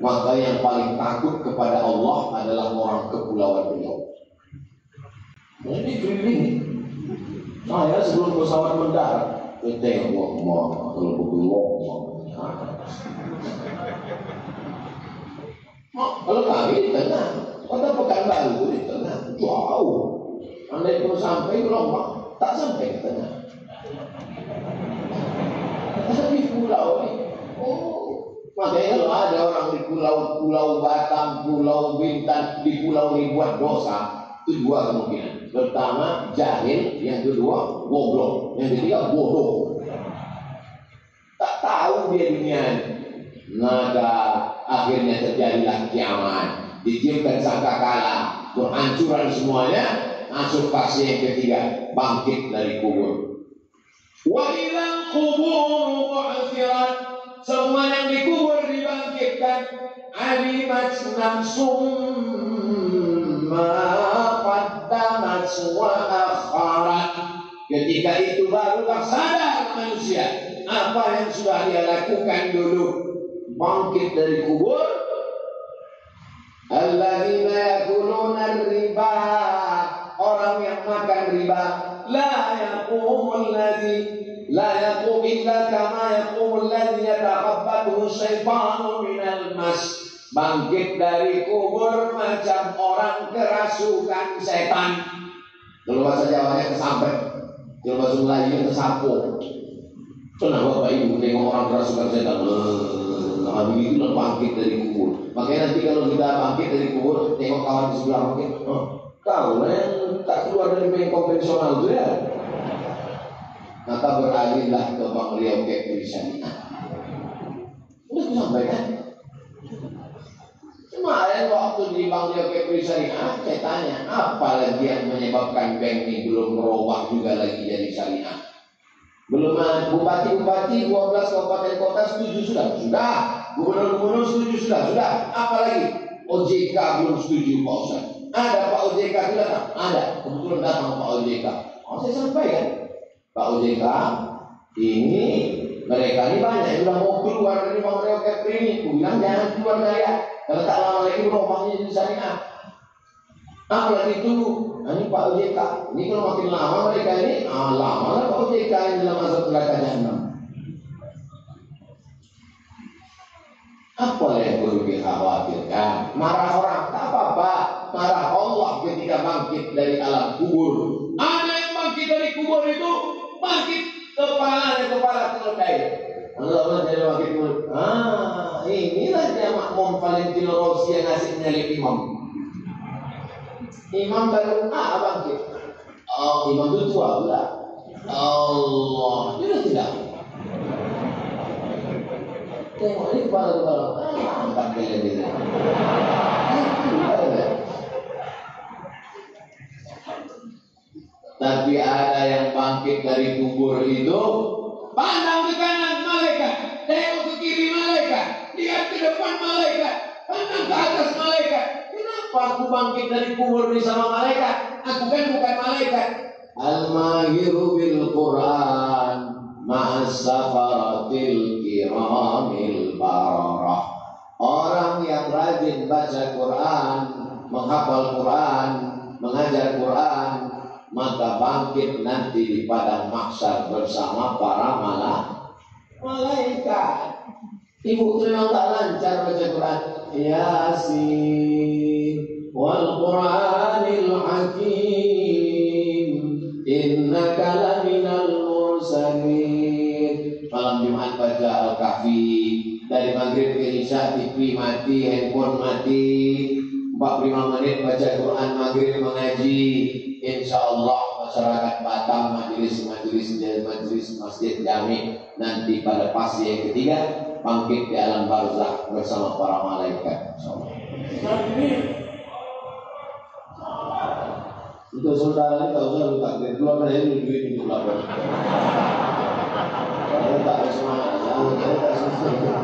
Speaker 1: Maka yang paling takut kepada Allah adalah orang kepulauan Riau. Ini keliling. Saya sebelum pesawat mendarat, kita mau kalau bergelombang. Kalau kami di tengah, kota Pekanbaru di tengah, jauh. Andai pun sampai gelombang, tak sampai ke tengah. Tapi pulau ini, makanya kalau ada orang di pulau Batam, Pulau Bintan, di pulau ini buat dosa, itu 2 kemungkinan. Pertama jahil, yang kedua goblok, yang ketiga bodoh. Tak tahu dia dunia ini. Maka akhirnya terjadilah kiamat, ditiupkan sangkakala, penghancuran semuanya. Masuk fase yang ketiga, bangkit dari kubur. Wa ilal kubur mu'athirat, semua yang dikubur dibangkitkan. Alimat nafsum ma qaddamat wa akharat. Ketika itu barulah sadar manusia apa yang sudah dia lakukan dulu. Bangkit dari kubur. Alladzina yakuluna riba, orang yang makan riba. La yaqumul ladzi la yaqum illa kama yaqumul ladzi yatakabbathu syaitanu minal mas. Bangkit dari kubur macam orang kerasukan setan. Kalau bahasa Jawanya kesampet, kalau bahasa Melayu kesampung. Kenapa Bapak Ibu tengok orang kerasukan setan? Nah, begitulah bangkit dari kubur. Makanya nanti kalau kita bangkit dari kubur, tengok kawan di sebelah mungkin, kau yang tak keluar dari bank konvensional itu ya. Maka beralihlah ke Bank Riau Kepri Syariah. Udah aku sampaikan. Kemarin waktu di Bank Riau Kepri Syariah, saya tanya, apa lagi yang menyebabkan bank ini belum merubah juga lagi jadi syariah? Belum, bupati-bupati 12 kabupaten kota setuju sudah? Sudah. Gubernur-gubernur setuju sudah? Apalagi OJK belum setuju Pak Ustaz. Ada Pak OJK tidak? Ada. Kebetulan datang Pak OJK. Saya sampaikan, Pak OJK, ini mereka ini banyak yang sudah mau keluar dari Bank Riau Kepri ini. Aku bilang jangan keluar daya. Kalau tak lama lagi berubahnya jadi syariah. Apalagi dulu, ini Pak OJK. Ini kalau makin lama mereka ini, lama lah Pak OJK ini dalam masuk neraka jahanam. Apa yang perlu dikhawatirkan? Marah orang, tak apa-apa. Marah Allah ketika bangkit dari alam kubur. Ada yang bangkit dari kubur itu, bangkit kepala keledai. Allah jadi bangkit kubur. Inilah dia makmum Valentino Rossi yang ngasih nyalip imam. Imam baru bangkit. Imam itu tua pula. Allah, dia tidak. Tengok ini kepala. Angkat kalian dia. Tapi ada yang bangkit dari kubur itu, pandang ke kanan bangkit dari kubur bersama malaikat. Aku kan bukan malaikat. Al-mahiru bil Quran ma'as safaratil kiramil bararah. Orang yang rajin baca Quran, menghafal Quran, mengajar Quran, maka bangkit nanti di padang mahsyar bersama para malaikat. Ibu memang tak lancar baca Quran. Yasin wal Quranil Hakim innaka laminal mursalin. Malam Jumat baca Al-Kahfi. Dari maghrib ke isya TV mati, handphone mati. 45 menit baca Quran maghrib mengaji. Insya Allah masyarakat Batam majelis masjid jami nanti pada pasti yang ketiga bangkit di alam barzakh bersama para malaikat. Untuk saudara tak usah lu takdir keluar dari duit untuk lapor. Kalau tak ada semangat, saya tak semangat.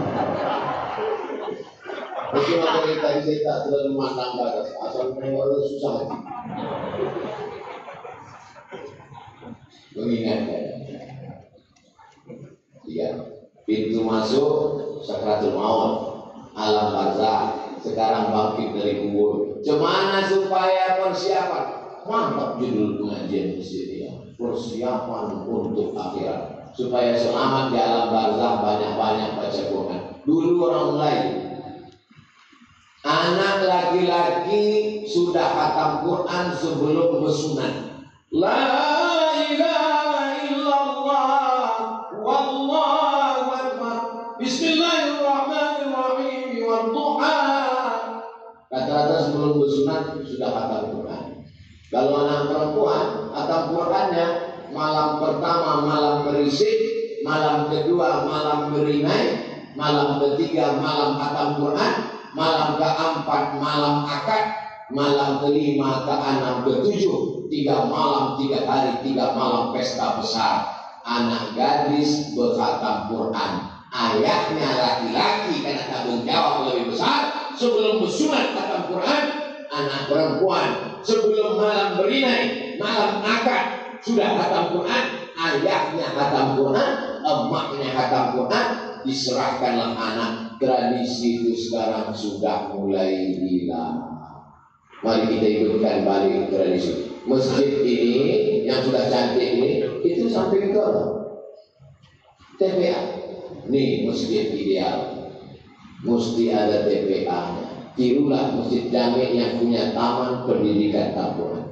Speaker 1: Cuma dari tadi saya tak terlalu matang batas, asal menengok susah. Mengingatkan, ya, pintu masuk sakratul maut, alam barzakh, sekarang bangkit dari kubur. Gimana supaya persiapan? Mantap judul pengajian di sini ya. Persiapan untuk akhirat. Supaya selamat di alam barzakh banyak-banyak baca Quran. Dulu orang lain, anak laki-laki sudah khatam Quran sebelum bersunat. La ilaha illallah wallahu akbar. Bismillahirrahmanirrahim wal duha. Kata-kata sebelum bersunat sudah khatam Quran. Kalau anak perempuan khatam Qurannya malam pertama malam berisik, malam kedua malam berinai, malam ketiga malam khatam Quran, malam keempat malam akad, malam kelima keenam ketujuh, 3 malam 3 hari 3 malam pesta besar. Anak gadis berkhatam Quran, ayahnya laki-laki karena tanggung jawab lebih besar sebelum bersunat khatam Quran. Anak perempuan sebelum malam berinai, malam akad sudah khatam Quran, ayahnya khatam Quran, emaknya khatam Quran, diserahkanlah anak. Tradisi itu sekarang sudah mulai hilang. Mari kita ikutkan balik tradisi. Masjid ini yang sudah cantik ini, itu sampai ke TPA. Nih masjid ideal, mesti ada TPA-nya. Tirulah masjid jami yang punya taman pendidikan Al-Quran.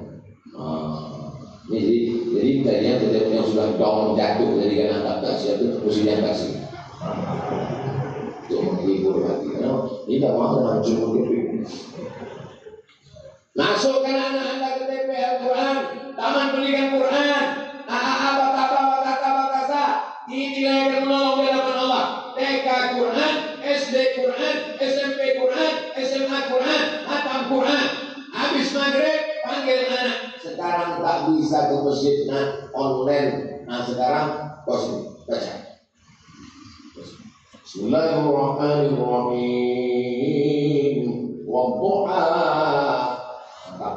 Speaker 1: Jadi tadinya yang sudah down jatuh jadikan angkat kasih itu mestinya kasih. Untuk menghibur hati. Ini tak mau hancur menghibur. Masukkan anak anda ke TPA Al-Quran, taman pendidikan Quran. Ini nilai akan menolong di hadapan Allah. TK Quran, SD Quran, SMP Quran, SMA Quran, khatam Quran. Habis maghrib panggil anak. Sekarang tak bisa ke masjid, online. Sekarang kosong baca. Bismillahirrahmanirrahim. Wadduha. Mantap.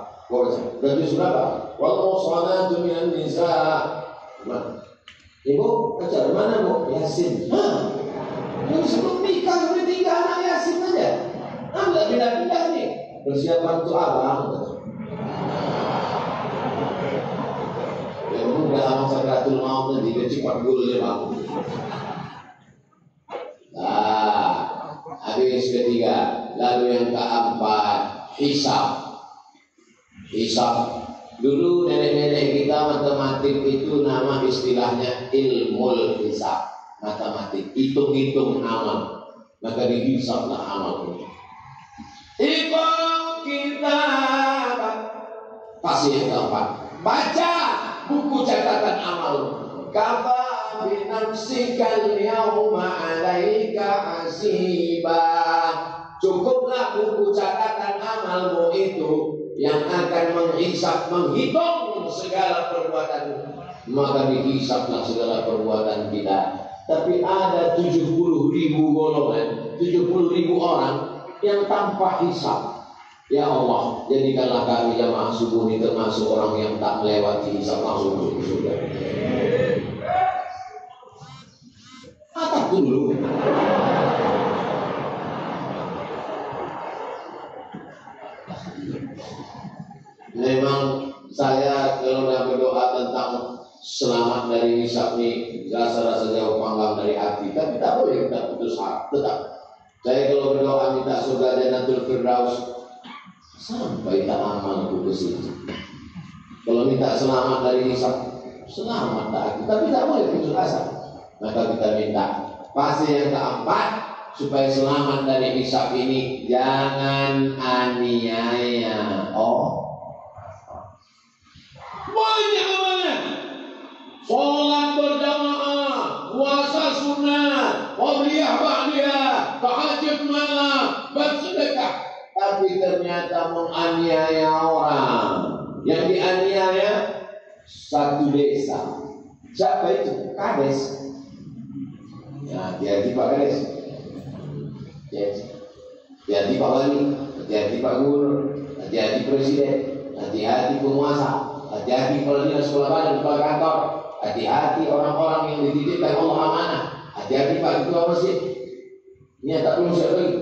Speaker 1: Berarti sudah apa? Wal muhsanatu minan nisa. Ibu, baca mana bu? Yasin. Yang sebelum nikah sudah 3 anak Yasin aja. Anda pindah-pindah nih. Persiapan untuk abang. Ya udah lama sakratul maut nanti dia cepat dulu dia bangun. Habis ketiga. Lalu yang keempat, hisab. Dulu nenek-nenek kita matematik itu nama istilahnya ilmul hisab. Matematik, hitung-hitung amal. Maka dihisablah amal ini. Ikut kita pasti yang keempat. Baca buku catatan amal. Kafa binafsikal yawma alaika hasiba. Cukuplah buku catatan amalmu itu yang akan menghisab, menghitung segala perbuatan. Maka dihisablah segala perbuatan kita. Tapi ada 70.000 golongan, 70.000 orang yang tanpa hisab. Ya Allah, jadikanlah kami jamaah subuh ini termasuk orang yang tak melewati hisab langsung ke surga. Atap dulu. Memang saya kalau udah berdoa tentang selamat dari hisab ini rasa-rasa jauh panggang dari hati, tapi tak boleh kita putus hati. Tetap saya kalau berdoa minta surga Jannatul Firdaus sampai tak amalku ke situ. Kalau minta selamat dari hisab, selamat tak, tapi tak boleh putus asa. Maka kita minta pasti yang keempat, supaya selamat dari hisab ini jangan aniaya. Banyak amalnya, sholat berjamaah, puasa sunnah, qabliyah ba'diyah, tahajud malam, bersedekah, tapi ternyata menganiaya orang. Yang dianiaya satu desa. Siapa itu? Kades. Ya, hati-hati Pak Kades. Hati-hati Pak Wali, hati-hati Pak Gubernur, hati-hati Presiden, hati-hati penguasa, hati-hati kepala dinas, kepala badan, kepala kantor, hati-hati orang-orang yang dititipkan Allah amanah, hati-hati Pak Ketua Masjid. Ini tak perlu siapa lagi.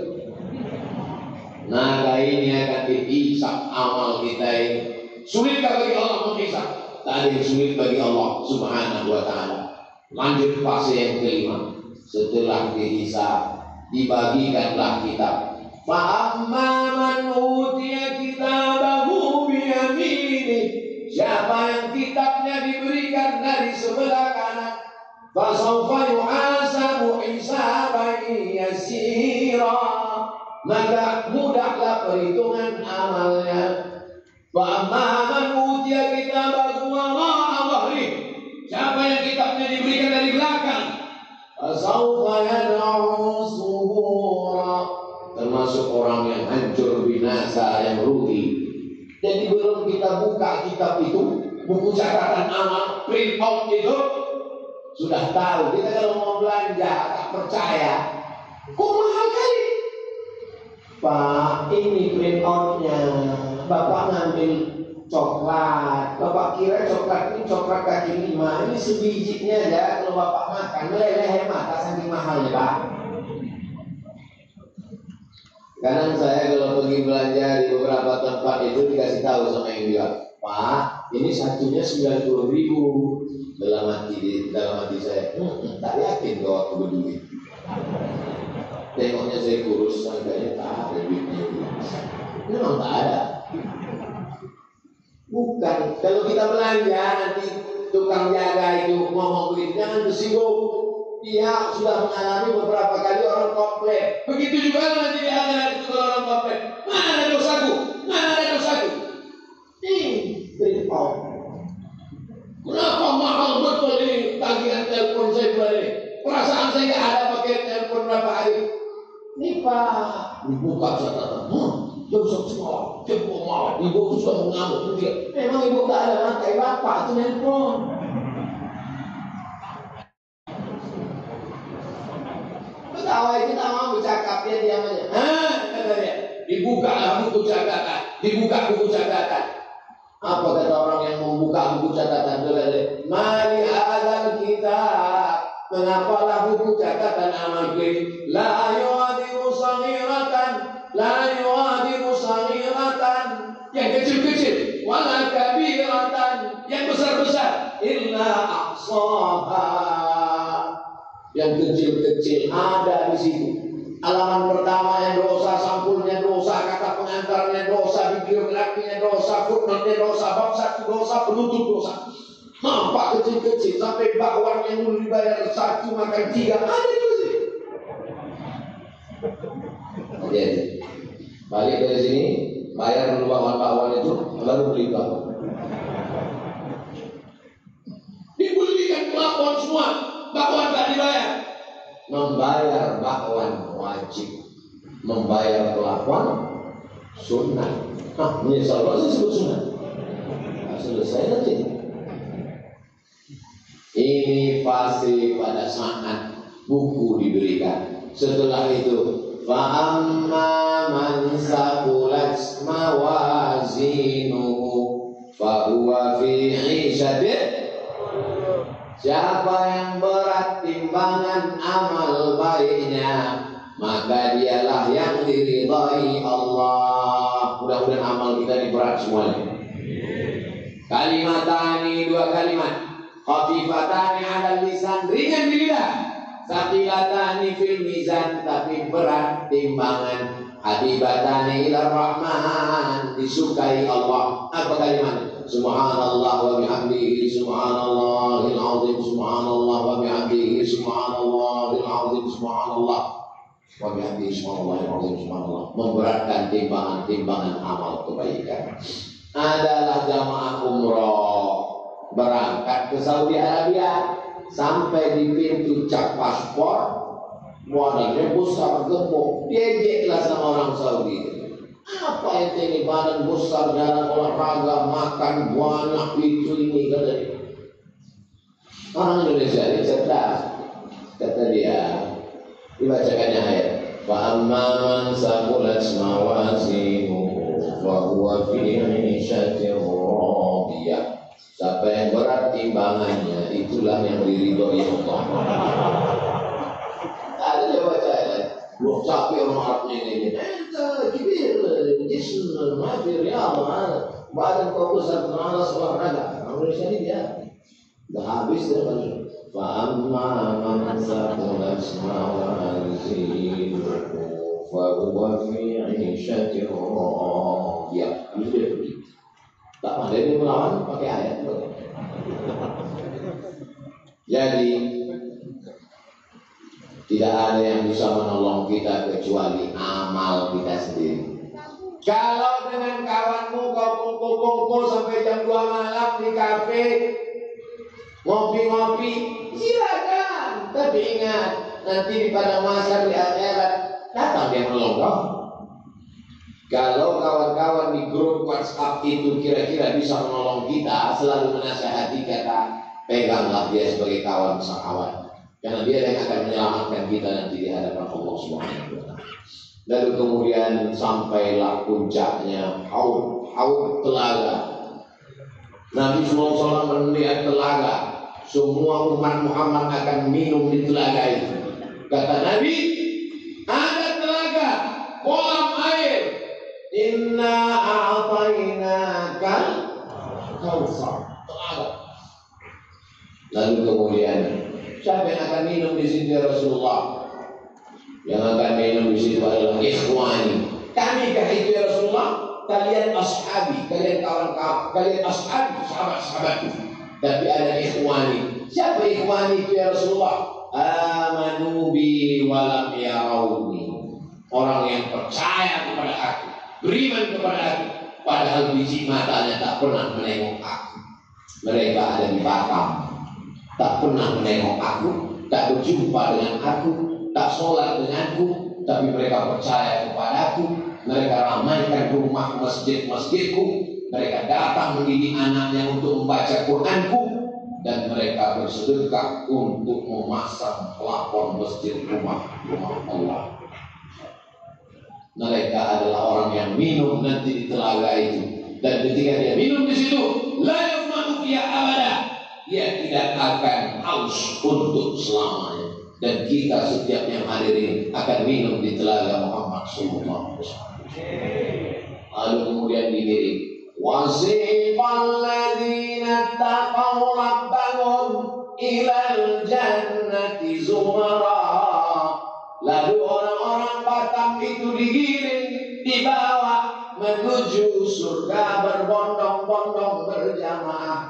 Speaker 1: Nah, ini akan dihisab amal kita ini. Sulitkah bagi Allah menghisab? Tak ada yang sulit bagi Allah Subhanahu wa ta'ala. Lanjut fase yang kelima. Setelah dihisab, dibagikanlah kitab. Fa'amma man utiya kitabahu biyamini. Siapa yang kitabnya diberikan dari sebelah kanan, fasawfa yuhasabu hisaban yasira. Maka mudahlah perhitungan amalnya. Fa'amma man utiya kitabahu wara'a dhahri. Siapa yang kitabnya diberikan dari belakang, fasawfa yad'u subura. Termasuk orang yang hancur, binasa, yang rugi. Jadi belum kita buka kitab itu, buku catatan amal, print out itu, sudah tahu. Kita kalau mau belanja tak percaya, kok mahal kali Pak, ini print outnya. Bapak ngambil coklat, Bapak kira coklat ini coklat kaki 5, ini sebijinya aja. Kalau Bapak makan meleleh hemat, tak saking mahalnya Pak. Kadang saya kalau pergi belanja di beberapa tempat itu dikasih tahu sama yang jual, Pak, ini satunya 90.000. Dalam hati saya, tak yakin kalau aku berduit. Tengoknya saya kurus, sangkanya tak ada duitnya. Memang tak ada. Bukan, kalau kita belanja nanti tukang jaga itu ngomong duit, jangan tersinggung. Dia sudah mengalami beberapa kali orang komplain. Begitu juga nanti ada itu orang komplain. Mana ada dosaku? Mana ada dosaku? Print out. Kenapa mahal betul ini tagihan telepon saya bulan ini? Perasaan saya nggak ada pakai telepon berapa hari. Ini Pak, dibuka catatan. Dosa semua, jempol mau. Ibu sudah mengamuk dia. Memang ibu tak ada lantai bapak itu telepon. Ketawa kita mau bercakap dia diam aja. Kata dia, dibuka lah buku catatan, dibuka buku catatan. Apa kata orang yang membuka buku catatan? Mali hadzal kitab. Mengapalah buku catatan amal ini? La yu'adiru saghiratan, la yu'adiru saghiratan. Yang kecil-kecil, wala kabiratan. Yang besar-besar, illa ahsaha. Yang kecil-kecil ada di situ. Halaman pertamanya dosa, sampulnya dosa, kata pengantarnya dosa, bibliografinya dosa, footnote-nya dosa, bab 1 dosa, penutup dosa. Nampak kecil-kecil sampai bakwan yang dulu dibayar 1 makan 3 ada itu sih. Oke, balik dari sini, bayar dulu bakwan-bakwan itu, baru beli bakwan. Dibelikan bakwan semua, bakwan tak dibayar. Membayar bakwan wajib, membayar bakwan sunnah. Menyesal kalau saya sebut sunnah. Nah, selesai nanti. Ini fase pada saat buku diberikan. Setelah itu Fa amma man saqulat mawazinuhu fa huwa fi 'ishatin. Siapa yang berat timbangan amal baiknya, maka dialah yang diridhai Allah. Mudah-mudahan amal kita diberat semuanya. Kalimatani, dua kalimat. Khafifatani 'alal lisan, ringan di lidah. Saqilatani fil mizan, tapi berat timbangan. Habibatani ila rahman, disukai Allah. Apa kalimat? Subhanallah wa bihamdihi, subhanallahil azim, subhanallah wa bihamdihi, subhanallahil azim, subhanallah wa bihamdihi, subhanallahil azim, subhanallah. Memberatkan timbangan-timbangan amal kebaikan. Adalah jamaah umroh berangkat ke Saudi Arabia, sampai di pintu cek paspor, badannya besar gemuk, diejeklah sama orang Saudi. Apa yang ini badan besar, jarang olahraga, makan banyak, itu ini katanya. Orang Indonesia dia cerdas, kata dia, dibacakannya ayat. Fa amma man saqulat mawazinuhu fa huwa fi 'ishatin radiyah. Siapa yang berat timbangannya, itulah yang diridhoi Allah. Ada dia baca ayat. Loh, capek orang Arabnya ini. Kibir, jism, mafi, riyadha, badan kau besar, malas olahraga. Orang Indonesia ini dia dah habis dia baju. Fa amma man saqulat mawazinuhu fa huwa fi 'ishatin radiyah. Itu dia pergi. Tak pandai dia melawan pakai ayat. Jadi tidak ada yang bisa menolong kita kecuali amal kita sendiri. Kalau dengan kawanmu kau kumpul-kumpul sampai jam 2 malam di kafe, ngopi-ngopi, silakan. Tapi ingat, nanti di pada masa di akhirat datang dia menolong kau. Kalau kawan-kawan di grup WhatsApp itu kira-kira bisa menolong kita, selalu menasihati kata, peganglah dia sebagai kawan sekawan. Karena dia yang akan menyelamatkan kita nanti di hadapan Allah Subhanahu wa taala. Lalu kemudian sampailah puncaknya haud telaga. Nabi SAW melihat telaga. Semua umat Muhammad akan minum di telaga itu. Kata Nabi, ada telaga, kolam air. Inna a'tainaka kautsar. Telaga. Lalu kemudian siapa yang akan minum di sini ya Rasulullah? Yang akan minum di situ adalah ikhwani. Kamikah itu ya Rasulullah? Kalian ashabi, kalian kawan-kawan, kalian ashabi, sahabat-sahabatku. Tapi ada ikhwani. Siapa ikhwani itu ya Rasulullah? Amanu bi walam yarawni. Orang yang percaya kepada aku, beriman kepada aku, padahal biji matanya tak pernah menengok aku. Mereka ada di Batam, tak pernah menengok aku, tak berjumpa dengan aku, tak sholat denganku, tapi mereka percaya kepada aku. Mereka ramaikan rumah masjid-masjidku, mereka datang mendidik anaknya untuk membaca Quranku, dan mereka bersedekah untuk memasang pelafon masjid rumah Allah. Mereka adalah orang yang minum nanti di telaga itu, dan ketika dia minum di situ, la yafma'u fiha abada, dia tidak akan haus untuk selamanya. Dan kita setiap yang hadirin akan minum di telaga Muhammad sallallahu alaihi wasallam. Lalu kemudian dilirik, wasiqal ladzina taqaw rabbahum ilal jannati zumara. Lalu orang-orang Batam itu digiring, dibawa menuju surga berbondong-bondong berjamaah.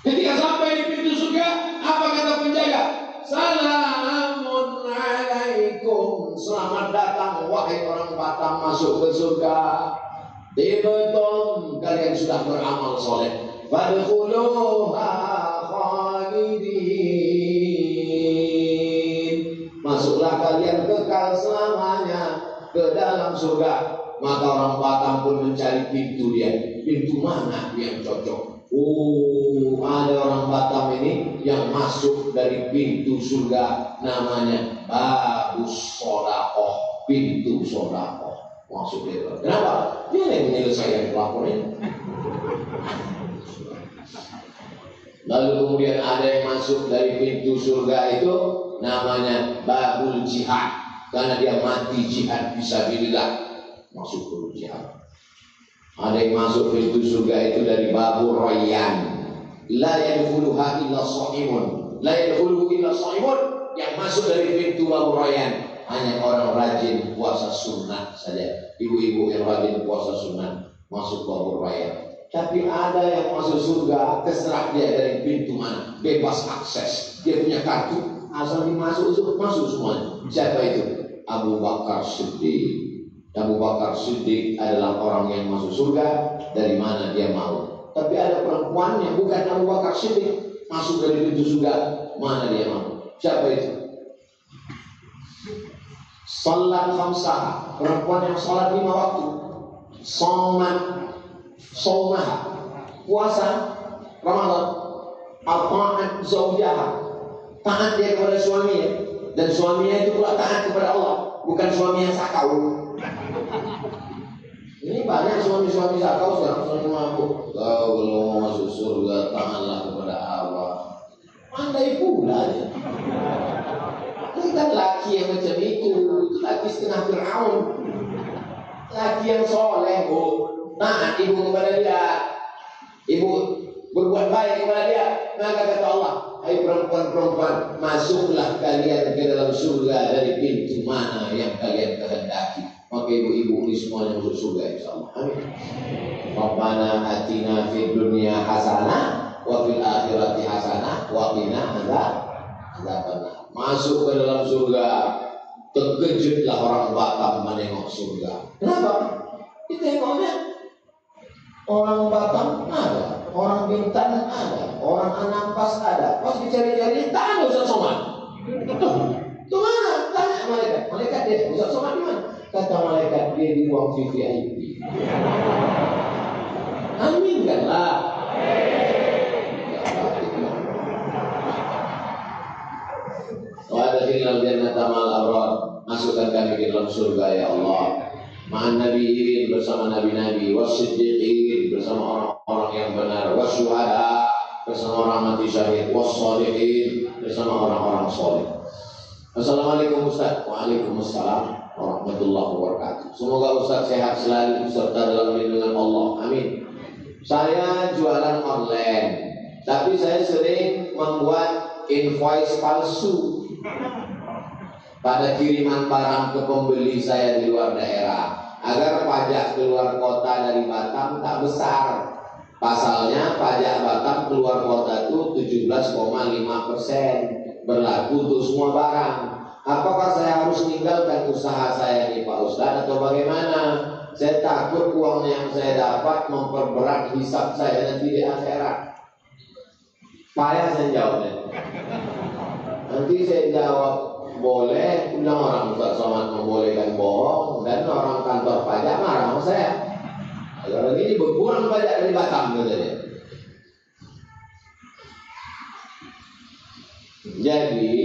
Speaker 1: Ketika sampai di pintu surga, apa kata penjaga? Salamun alaikum, selamat datang wahai orang Batam masuk ke surga. Tibtum, kalian sudah beramal soleh. Fadkhuluha khalidin, masuklah kalian kekal selamanya ke dalam surga. Maka orang Batam pun mencari pintu dia. Pintu mana yang cocok? Oh, ada orang Batam ini yang masuk dari pintu surga, namanya Babus Sodakoh, pintu Sodakoh. Masuk dia. Kenapa? Dia yang menyelesaikan pelapor ini. Lalu kemudian ada yang masuk dari pintu surga itu namanya Babul Jihad, karena dia mati jihad fisabilillah, masuk ke jihad. Ada yang masuk pintu surga itu dari Babul Rayyan, la yadkhuluha illa shaimun, la yadkhuluhu illa shaimun. Yang masuk dari pintu Babul Rayyan hanya orang rajin puasa sunnah saja. Ibu-ibu yang rajin puasa sunnah masuk Babul Rayyan. Tapi ada yang masuk surga, terserah dia dari pintu mana, bebas akses. Dia punya kartu, asal dimasuk semuanya. Siapa itu? Abu Bakar Siddiq. Abu Bakar Siddiq adalah orang yang masuk surga dari mana dia mau. Tapi ada perempuan yang bukan Abu Bakar Siddiq masuk dari pintu surga, mana dia mau. Siapa itu? Salat khamsah, perempuan yang salat 5 waktu. Somah, puasa Ramadan. Al-ta'at zawjaha, taat dia kepada suaminya, dan suaminya itu pula taat kepada Allah, bukan suami yang sakau. Ini banyak suami-suami sakau sekarang, suami mabuk. Kau belum mau masuk surga, taatlah kepada Allah. Andai pula ya. Ini kan laki yang macam itu laki setengah Fir'aun. Laki yang soleh, taat ibu kepada dia, ibu berbuat baik kepada dia. Maka kata Allah, hai perempuan-perempuan, masuklah kalian ke dalam surga dari pintu mana yang kalian kehendaki. Maka ibu-ibu ini semuanya masuk surga insyaallah. Amin. Rabbana atina fid dunya hasanah wa fil akhirati hasanah wa qina adzabannar. Masuk ke dalam surga. Terkejutlah orang Batam menengok surga. Kenapa? Ditengoknya orang Batam ada, orang Bintan ada, orang Anambas ada. Pas dicari-cari, tak ada Ustaz Somad. Itu mana? Tanya malaikat. Malaikat dia, Ustaz Somad di mana? Kata malaikat dia di ruang VIP. Aminkanlah. Wa adkhilnal jannata ma'al abrar. Masukkan kami ke dalam surga ya Allah. Ma'an nabiyyin, bersama nabi-nabi, was-siddiqin, bersama orang-orang yang benar, was-syuhada, bersama orang mati syahid, was-sholihin, bersama orang-orang soleh. Assalamualaikum Ustaz. Waalaikumsalam warahmatullahi wabarakatuh. Semoga Ustaz sehat selalu serta dalam lindungan Allah. Amin. Saya jualan online, tapi saya sering membuat invoice palsu pada kiriman barang ke pembeli saya di luar daerah, agar pajak keluar kota dari Batam tak besar. Pasalnya pajak Batam keluar kota itu 17,5%, berlaku untuk semua barang. Apakah saya harus meninggalkan usaha saya ini Pak Ustaz atau bagaimana? Saya takut uang yang saya dapat memperberat hisab saya nanti di akhirat. Payah saya jawabnya. Nanti saya jawab boleh, bilang orang Ustaz Somad membolehkan bohong, dan orang kantor pajak marah sama saya. Kalau ini berkurang pajak dari Batam katanya. Jadi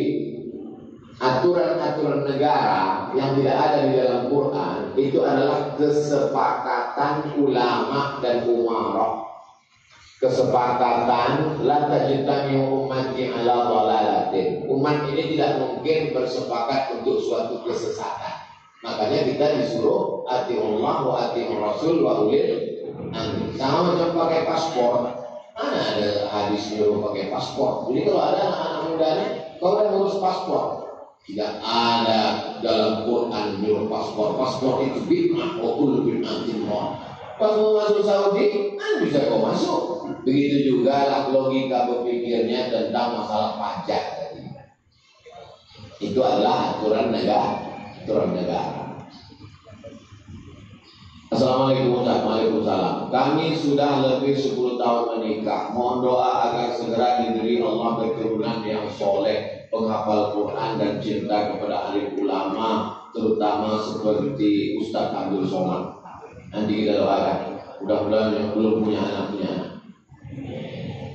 Speaker 1: aturan-aturan negara yang tidak ada di dalam Quran itu adalah kesepakatan ulama dan umarah. Kesepakatan la tajtami ummati ala dhalalatin. Umat ini tidak mungkin bersepakat untuk suatu kesesatan. Makanya kita disuruh atiullah wa atiur rasul wa ulil amri. Sama macam pakai paspor. Mana ada hadis nyuruh pakai paspor? Jadi kalau ada anak-anak muda ini, kau udah ngurus paspor. Tidak ada dalam Quran nyuruh paspor. Paspor itu bid'ah wa kullu bid'atin dhalalah. Pas mau masuk Saudi, kan bisa kau masuk. Begitu juga lah logika berpikirnya tentang masalah pajak tadi. Itu adalah aturan negara. Assalamualaikum Ustaz. Waalaikumsalam. Kami sudah lebih 10 tahun menikah. Mohon doa agar segera diberi Allah keturunan yang soleh, penghafal Quran dan cinta kepada alim ulama, terutama seperti Ustaz Abdul Somad. Nanti kita doakan. Mudah-mudahan yang belum punya anak punya anak.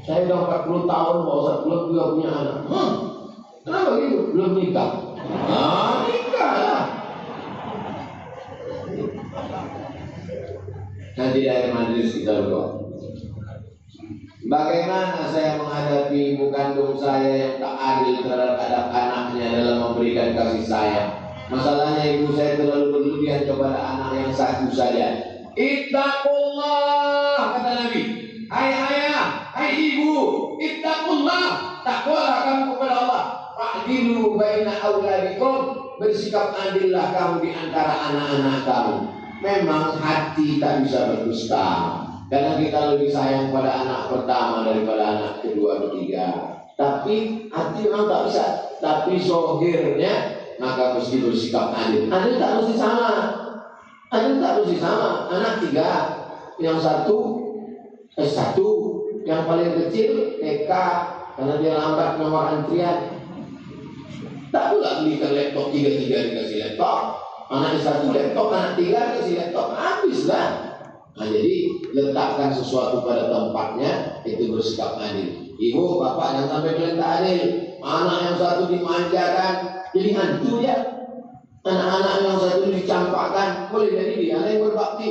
Speaker 1: Saya udah 40 tahun Pak Ustaz, belum juga punya anak. Kenapa gitu? Belum nikah. Nikah lah. Nanti dari majelis kita berdoa. Bagaimana saya menghadapi ibu kandung saya yang tak adil terhadap anaknya dalam memberikan kasih sayang? Masalahnya ibu saya terlalu berlebihan kepada anak yang satu saja. Ittaqullah, kata Nabi. Hai ayah, hai ibu, ittaqullah, takwalah kamu kepada Allah. Fa'dilu baina auladikum, bersikap adillah kamu di antara anak-anak kamu. Memang hati tak bisa berdusta. Karena kita lebih sayang pada anak pertama daripada anak kedua, ketiga. Tapi hati memang tak bisa. Tapi zohirnya maka mesti bersikap adil. Adil tak mesti sama. Adil tak mesti sama. Anak 3, yang satu S1, yang paling kecil TK karena dia lambat nomor antrian. Tak pula belikan laptop 3 dikasih laptop. Anak S1 laptop, anak 3 kasih laptop, habislah. Nah, jadi letakkan sesuatu pada tempatnya, itu bersikap adil. Ibu, bapak jangan sampai kalian tak adil. Anak yang satu dimanjakan, jadi hantu ya. Anak-anak yang satu dicampakkan, boleh jadi dia yang berbakti.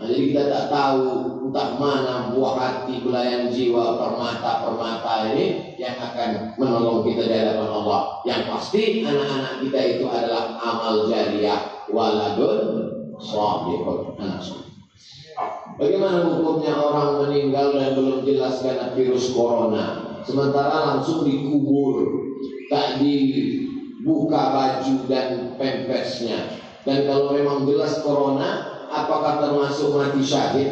Speaker 1: Nah, jadi kita tak tahu entah mana buah hati, belayan jiwa, permata ini yang akan menolong kita di hadapan Allah. Yang pasti anak-anak kita itu adalah amal jariah, waladun shalihun. Bagaimana hukumnya orang meninggal dan belum jelas karena virus corona, sementara langsung dikubur, tak dibuka baju dan pempesnya? Dan kalau memang jelas corona, apakah termasuk mati syahid?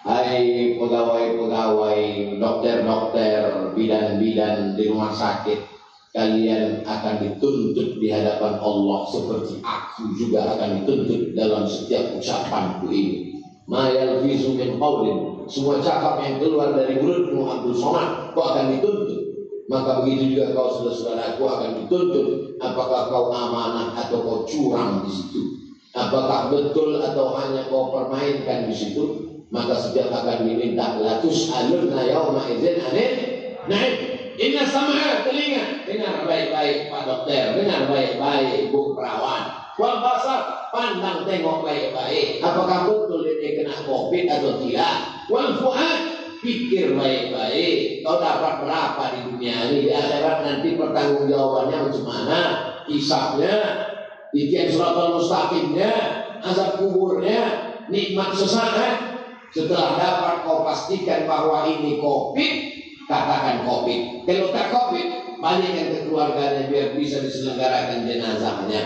Speaker 1: Hai pegawai-pegawai, dokter-dokter, bidan-bidan di rumah sakit, kalian akan dituntut di hadapan Allah seperti aku juga akan dituntut dalam setiap ucapanku ini. Ma yalfizu min qawlin, semua cakap yang keluar dari mulutmu Abdul Somad, kau akan dituntut. Maka begitu juga kau saudara-saudaraku akan dituntut. Apakah kau amanah atau kau curang di situ? Apakah betul atau hanya kau permainkan di situ? Maka setiap akan diminta la tus'alunna yauma idzin anil na'im. Inna sam'a, telinga, dengar baik-baik Pak Dokter, dengar baik-baik Bu Perawat. Wal basar, pandang tengok baik-baik. Apakah betul ini kena COVID atau tidak? Wal fu'ad, pikir baik-baik. Kau dapat berapa di dunia ini? Di akhirat nanti pertanggungjawabannya macam mana? Hisabnya, Ikhtiar suratul mustaqimnya, azab kuburnya, nikmat sesaat. Setelah dapat kau pastikan bahwa ini COVID, katakan COVID. Kalau tak COVID, balikkan ke keluarganya biar bisa diselenggarakan jenazahnya.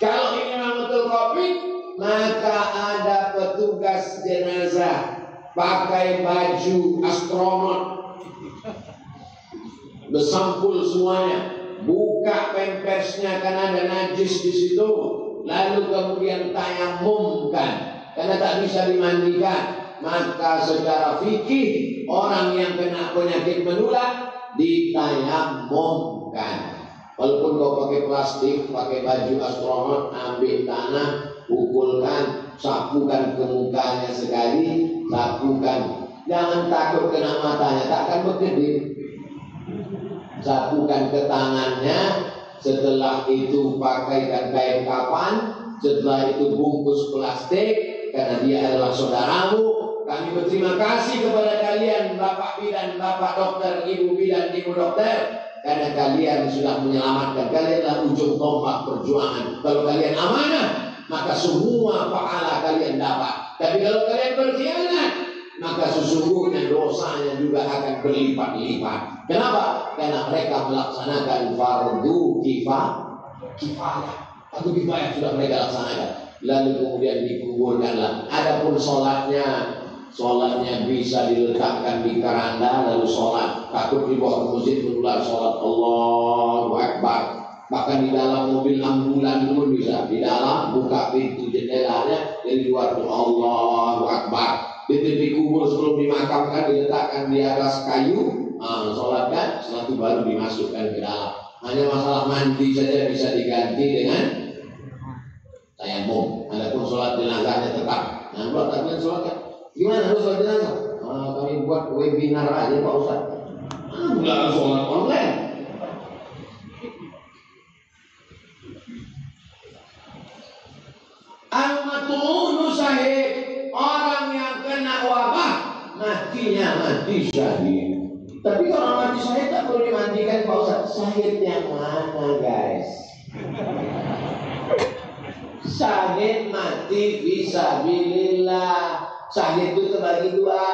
Speaker 1: Kalau ini memang betul COVID, maka ada petugas jenazah pakai baju astronot, bersampul semuanya, buka pempersnya karena ada najis di situ, lalu kemudian tayamumkan karena tak bisa dimandikan. Maka secara fikih orang yang kena penyakit menular ditayamumkan. Walaupun kau pakai plastik, pakai baju astronot, ambil tanah, pukulkan, sapukan ke mukanya sekali, sapukan. Jangan takut kena matanya, takkan berkedip. Sapukan ke tangannya, setelah itu pakaikan kain kapan, setelah itu bungkus plastik, karena dia adalah saudaramu. Kami berterima kasih kepada kalian, Bapak bidan, Bapak dokter, Ibu bidan, Ibu dokter, karena kalian sudah menyelamatkan. Kalianlah ujung tombak perjuangan. Kalau kalian amanah, maka semua pahala kalian dapat. Tapi kalau kalian berkhianat, maka sesungguhnya dosanya juga akan berlipat-lipat. Kenapa? Karena mereka melaksanakan fardu kifayah. Fardu kifayah sudah mereka laksanakan. Lalu kemudian dikuburkanlah. Adapun sholatnya bisa diletakkan di keranda lalu sholat. Takut dibawa ke masjid menular sholat Allahu Akbar. Bahkan di dalam mobil ambulan pun bisa. Di dalam buka pintu jendelanya, dari luar tuh Allahu Akbar. Di tepi kubur sebelum dimakamkan diletakkan di atas kayu, sholatkan. Setelah itu baru dimasukkan ke dalam. Hanya masalah mandi saja bisa diganti dengan tayamum. Adapun sholat jenazahnya tetap. Nah, kalau tak sholat kan gimana harus sholat jenazah? Kami buat webinar aja Pak Ustaz. Nggak sholat online. Al-mat'unu syahid, orang yang kena wabah matinya mati syahid. Tapi kalau mati syahid tak perlu dimandikan Pak Ustaz. Syahid yang mana guys? Syahid mati fisabilillah. Syahid itu terbagi dua.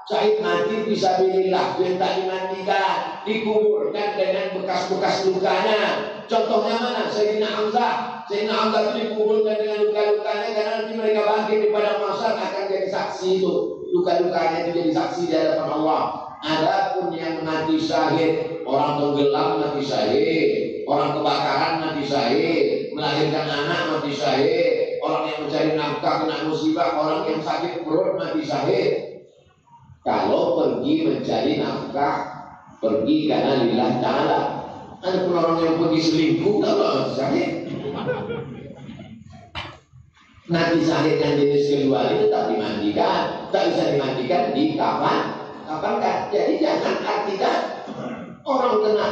Speaker 1: Syahid mati fisabilillah, yang tak dimandikan, dikuburkan dengan bekas-bekas lukanya. Contohnya mana? Sayyidina Hamzah. Sayyidina Hamzah itu dikuburkan dengan luka-lukanya karena nanti mereka bangkit di padang mahsyar akan jadi saksi itu. Luka-lukanya itu jadi saksi di hadapan Allah. Adapun yang mati syahid, orang tenggelam mati syahid, orang kebakaran mati syahid, melahirkan anak mati syahid, orang yang mencari nafkah kena musibah, orang yang sakit perut mati syahid. Kalau pergi mencari nafkah, pergi karena lillah ta'ala. Ada pun orang yang pergi selingkuh, kalau syahid. Mati syahid yang jenis kedua ini tak dimandikan, tak bisa dimandikan di kapan kan? Jadi jangan artikan orang kena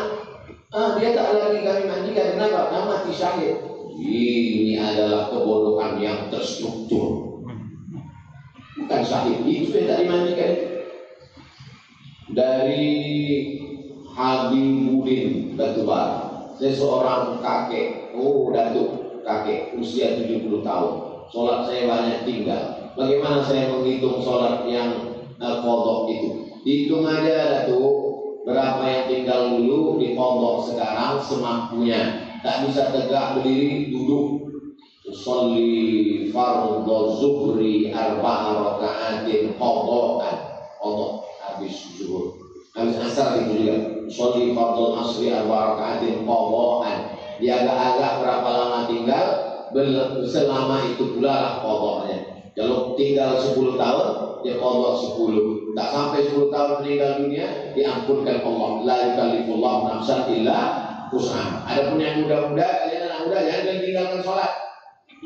Speaker 1: dia tak lagi kami mandikan. Kenapa? Karena mati syahid. Ini adalah kebodohan yang terstruktur. Bukan syahid itu yang tak dimandikan. Dari Habibuddin Batubara, seseorang kakek, datuk kakek usia 70 tahun. Sholat saya banyak tinggal. Bagaimana saya menghitung sholat yang qadha itu? Hitung aja datuk, berapa yang tinggal dulu di qadha sekarang semampunya. Tak bisa tegak berdiri, duduk. Usolli fardhu zuhri arba'a raka'atin qadha'an. Qadha habis zuhur. Habis asar itu juga. Usolli fardhu asri arba'a raka'atin qadha'an. Dia agak-agak berapa lama tinggal, selama itu pula lah qadha'nya. Kalau tinggal 10 tahun, dia qadha 10. Tak sampai 10 tahun meninggal dunia, diampunkan Allah. La yukallifullahu nafsan illa wus'aha. Adapun yang muda-muda, kalian anak muda jangan tinggalkan sholat.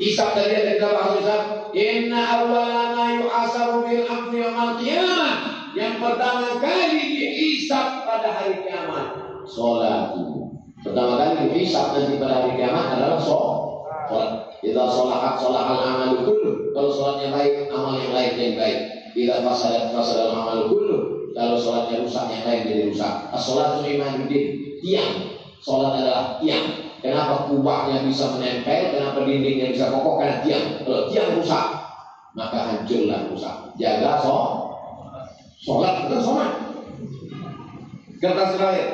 Speaker 1: Hisab tadi ada kita bahas hisab. Inna awwala ma yuhasabu bil amri yaumil qiyamah. Yang pertama kali dihisab pada hari kiamat, sholat. Pertama kali dihisab nanti pada hari kiamat adalah sholat. Kita sholahat sholahal amalu kullu. Kalau sholatnya baik, amal yang lain jadi baik. Tidak fasadal amalu kullu. Kalau sholatnya rusak, yang lain jadi rusak. As-sholatu imanuddin, tiang. Sholat adalah tiang. Kenapa kubahnya bisa menempel? Kenapa dindingnya bisa kokoh? Karena tiang. Kalau tiang rusak, maka hancurlah rusak. Jaga sholat, bukan sholat. Kertas terakhir.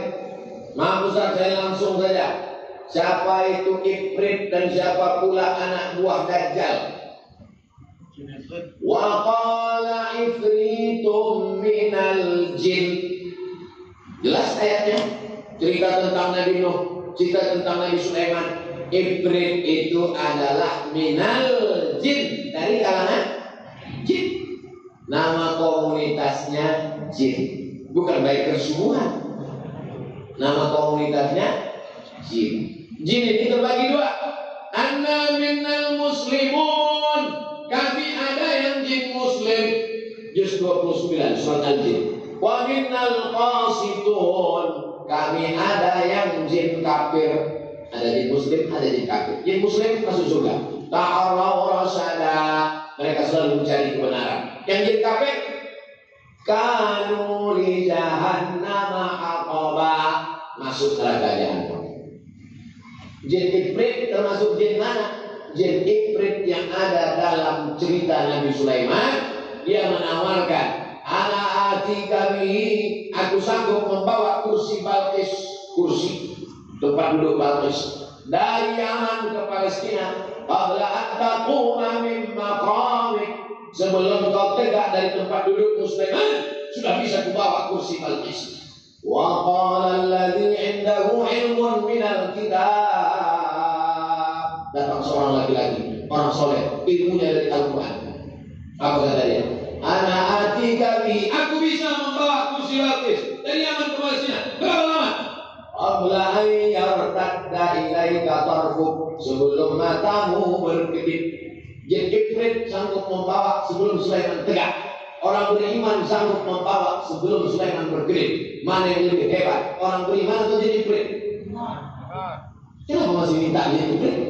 Speaker 1: Maaf Ustaz, saya langsung saja. Siapa itu Ifrit dan siapa pula anak buah Dajjal? Wa qala ifritum minal jin. Jelas ayatnya. Cerita tentang Nabi Nuh, cerita tentang Nabi Sulaiman. Ifrit itu adalah minal jin, dari kalangan jin. Nama komunitasnya jin, bukan bikers semua. Nama komunitasnya jin. Jin ini terbagi dua. Anna minnal muslimun. Kami ada yang jin muslim. Juz 29 surat Al-Jin. Wa minnal qasitun. Kami ada yang jin kafir. Ada jin muslim, ada jin kafir. Jin muslim masuk surga. Ta'arau rasada. Mereka selalu mencari kebenaran. Yang jin kafir, kanu li jahannama aqaba. Masuk neraka jahanam. Jin Ifrit termasuk jin mana? Jin Ifrit yang ada dalam cerita Nabi Sulaiman. Dia menawarkan, ana ati kami, aku sanggup membawa kursi Balqis, kursi tempat duduk Balqis dari Yaman ke Palestina. Qabla an taquma min maqamik, sebelum kau tegak dari tempat duduk Sulaiman, sudah bisa kubawa kursi Balqis. Wa qala alladhi 'indahu 'ilmun minal kitab. Datang seorang laki-laki, orang soleh, ilmunya dari Al-Quran. Apa kata dia? Ana atika bi, aku bisa membawa kursi Balqis dari Yaman ke Palestina. Berapa lama? Qabla an yartadda ilaika tarfuk, sebelum matamu berkedip. Jin Ifrit sanggup membawa sebelum Sulaiman tegak. Orang beriman sanggup membawa sebelum Sulaiman berkelit. Mana yang lebih hebat? Orang beriman atau jadi Jibril? Kenapa masih minta jadi Jibril?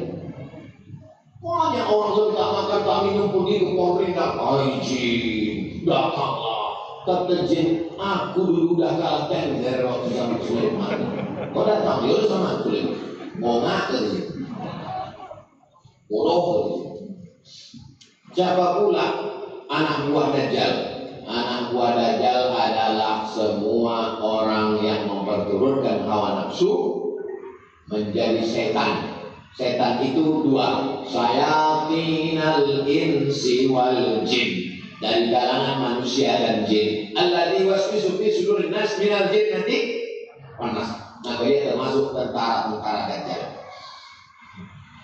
Speaker 1: Banyak orang sudah tak makan, tak minum, pergi ke pemerintah. Izin, datanglah. Kata jin, aku dulu dah kalah tender waktu sama Sulaiman. Kau datang, dia sama Sulaiman. Mau ngaku bodoh. Siapa pula anak buah Dajjal? Anak buah Dajjal adalah semua orang yang memperturutkan hawa nafsu menjadi setan. Setan itu dua, syayatinal insi wal jin, dari kalangan manusia dan jin. Alladzi waswisu fi sudurin nas minal jinnati wan nas. Maka dia termasuk tentara Dajjal.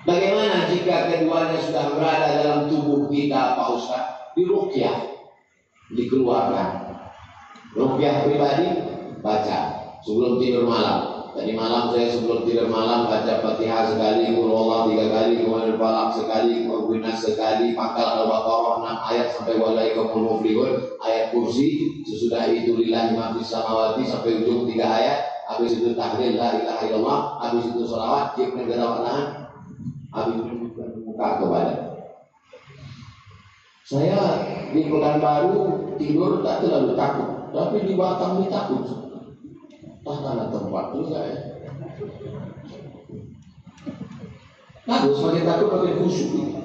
Speaker 1: Bagaimana jika keduanya sudah berada dalam tubuh kita, Pak Ustaz? Diruqyah, dikeluarkan. Ruqyah pribadi, baca sebelum tidur malam. Tadi malam saya sebelum tidur malam baca Fatihah sekali, Qul Huwallahu 3 kali, kemudian Falaq sekali, Nas sekali, pangkal Al-Baqarah 6 ayat sampai walaikumul muflihun, ayat kursi. Sesudah itu lillahi ma fis samawati sampai ujung 3 ayat. Habis itu tahlil la ilaha illallah, habis itu sholawat, cip negara tangan. Habis itu muka ke badan. Saya di Pekanbaru tidur tak terlalu takut, tapi di Batam ini takut. Tanah tempat itu saya. Takut, semakin takut makin khusyuk.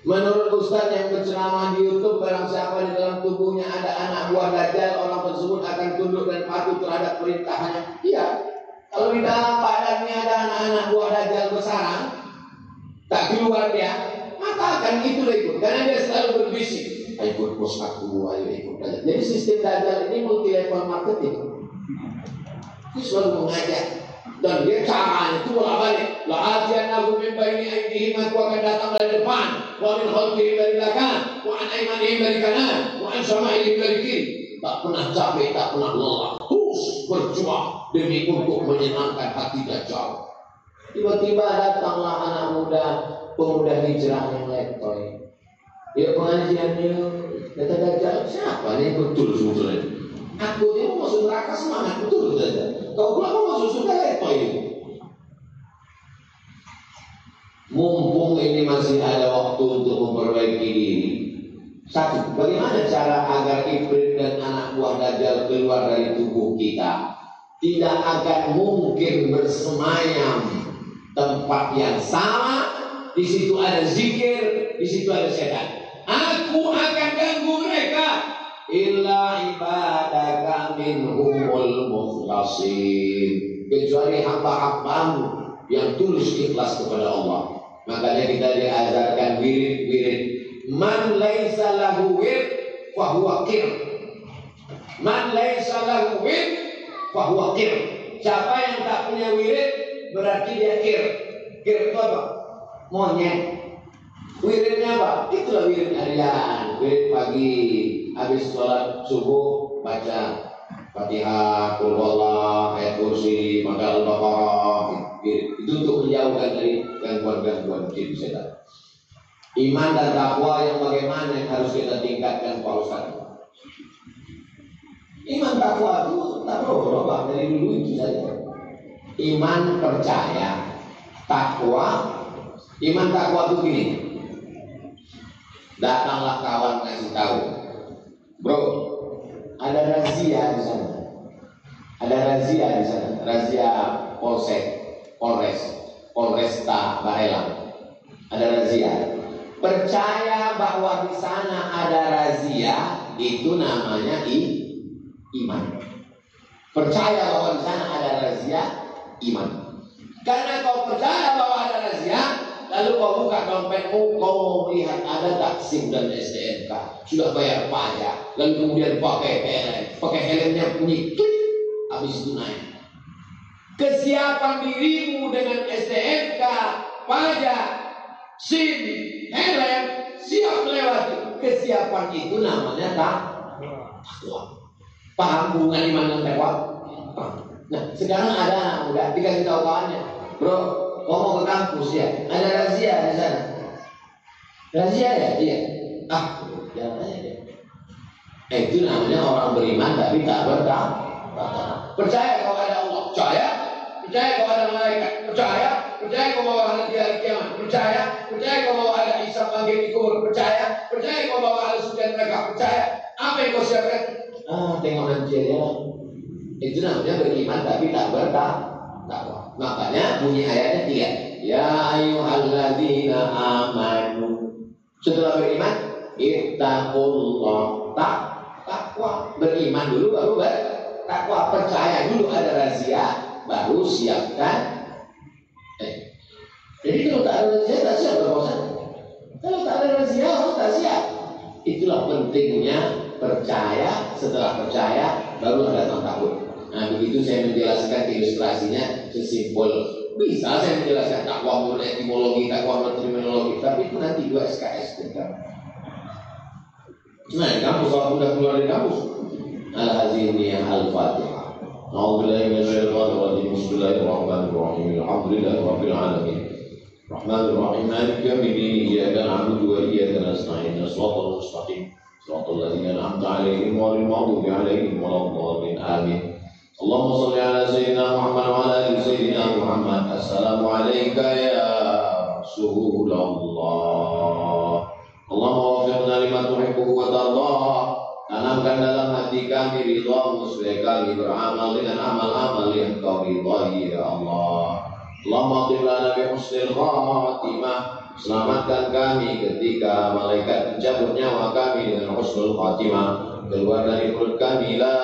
Speaker 1: Menurut Ustaz yang berceramah di YouTube, barang siapa di dalam tubuhnya ada anak buah Dajjal, orang tersebut akan tunduk dan patuh terhadap perintahnya. Iya. Kalau di dalam badannya ada anak-anak buah Dajjal bersarang, tak keluar dia, maka akan itulah ikut. Karena dia selalu berbisik, ayo ikut bos aku, ayo ikut Dajjal. Jadi sistem Dajjal ini multi level marketing. Dia selalu mengajak. Dan dia caranya itu bolak-balik. La'atiyannahu min baini aydihim, aku akan datang dari depan, wa min khalfihim dari belakang, wa an aymanihim dari kanan, wa an syama'ilihim dari kiri. Tak pernah capek, tak pernah lelah, terus berjuang demi untuk menyenangkan hati Dajjal. Tiba-tiba datanglah anak muda, pemuda hijrah yang letoy. Dia pengajian dia, kata Dajjal, siapa nih betul sebetulnya? Aku dia mau masuk neraka semangat betul saja. Kau pula mau masuk surga letoy. Mumpung ini masih ada waktu untuk memperbaiki diri. Satu, bagaimana cara agar Iblis dan anak buah Dajjal keluar dari tubuh kita? Tidak akan mungkin bersemayam tempat yang sama. Di situ ada zikir, di situ ada setan. Aku akan ganggu mereka. Illa ibadaka minhumul mukhlasin, kecuali hamba-hambamu yang tulus ikhlas kepada Allah. Makanya kita diajarkan wirid-wirid. Man laisa lahu wir fahuwa qir. Man laisa lahu wir fahuwa qir. Siapa yang tak punya wirid berarti dia qir. Qir itu apa? Monyet. Wiridnya apa? Itulah wirid harian. Wirid pagi habis sholat subuh baca Fatihah, Qul Huwallah, ayat kursi, maka Al-Baqarah. Itu untuk menjauhkan dari gangguan-gangguan jin setan. Iman dan takwa yang bagaimana yang harus kita tingkatkan, Pak Ustaz? Iman takwa itu tak berubah dari dulu itu saja. Iman percaya, takwa. Iman takwa itu gini. Datanglah kawan kasih tahu, bro, ada razia di sana. Ada razia di sana. Razia Polsek, Polresta Barelang. Ada razia. Percaya bahwa di sana ada razia, itu namanya iman. Percaya bahwa di sana ada razia, iman. Karena kau percaya bahwa ada razia, lalu kau buka dompetmu, kau melihat ada Taksim dan STNK, sudah bayar pajak, lalu kemudian pakai helmnya bunyi klik, habis itu naik. Kesiapan dirimu dengan STNK, pajak, SIM, helm, siap melewati. Kesiapan itu namanya takwa. Paham hubungan iman dan takwa? Nah, sekarang ada anak muda dikasih tahu kawannya, bro, mau ke kampus ya, ada razia di sana. Razia ya? Iya. Jalan aja deh. Itu namanya orang beriman tapi tak bertakwa. Percaya kalau ada Allah, percaya kalau ada malaikat, percaya kalau bahwa ada hari kiamat, percaya kalau bahwa ada hisab bangkit di kubur, percaya kalau bahwa ada surga neraka, percaya. Apa yang kau siapkan? Tengok nanti aja. Itu namanya beriman tapi tak bertakwa. Makanya bunyi ayatnya 3. Ya ayyuhalladzina amanu. Setelah beriman, ittaqullah, takwa. Beriman dulu baru bertakwa. Percaya dulu ada razia, baru siapkan. Jadi kalau tak ada razia tak siap berbosan. Kalau tak ada razia harus tak siap. Itulah pentingnya percaya. Setelah percaya baru datang takut. Nah begitu saya menjelaskan ilustrasinya sesimpel. Bisa saya menjelaskan takwa menurut etimologi, takwa menurut terminologi, tapi itu nanti 2 SKS kan. Nah di kampus, kalau sudah keluar dari kampus, Al-Hazimiyah Al-Fatihah. A'udzubillahi minasyaitonir rajim. Bismillahirrahmanirrahim. Alhamdulillahirabbil alamin. Rahmanirrahim. Maliki yaumiddin. Iyyaka na'budu wa iyyaka nasta'in. Shiratal mustaqim. Shiratal ladzina an'amta 'alaihim ghairil maghdubi 'alaihim waladdallin. Amin. Allahumma shalli 'ala sayyidina Muhammad wa 'ala ali sayyidina Muhammad. Assalamu alayka ya Rasulullah. Allahumma waffiqna lima tuhibbu wa tardah. Tanamkan dalam hati kami ridhamu supaya kami beramal dengan amal-amal yang kau ridhai ya Allah. Allahumma aghfir lana bi husnil khatimah. Selamatkan kami ketika malaikat mencabut nyawa kami dengan husnul khatimah. Keluar dari perut kami la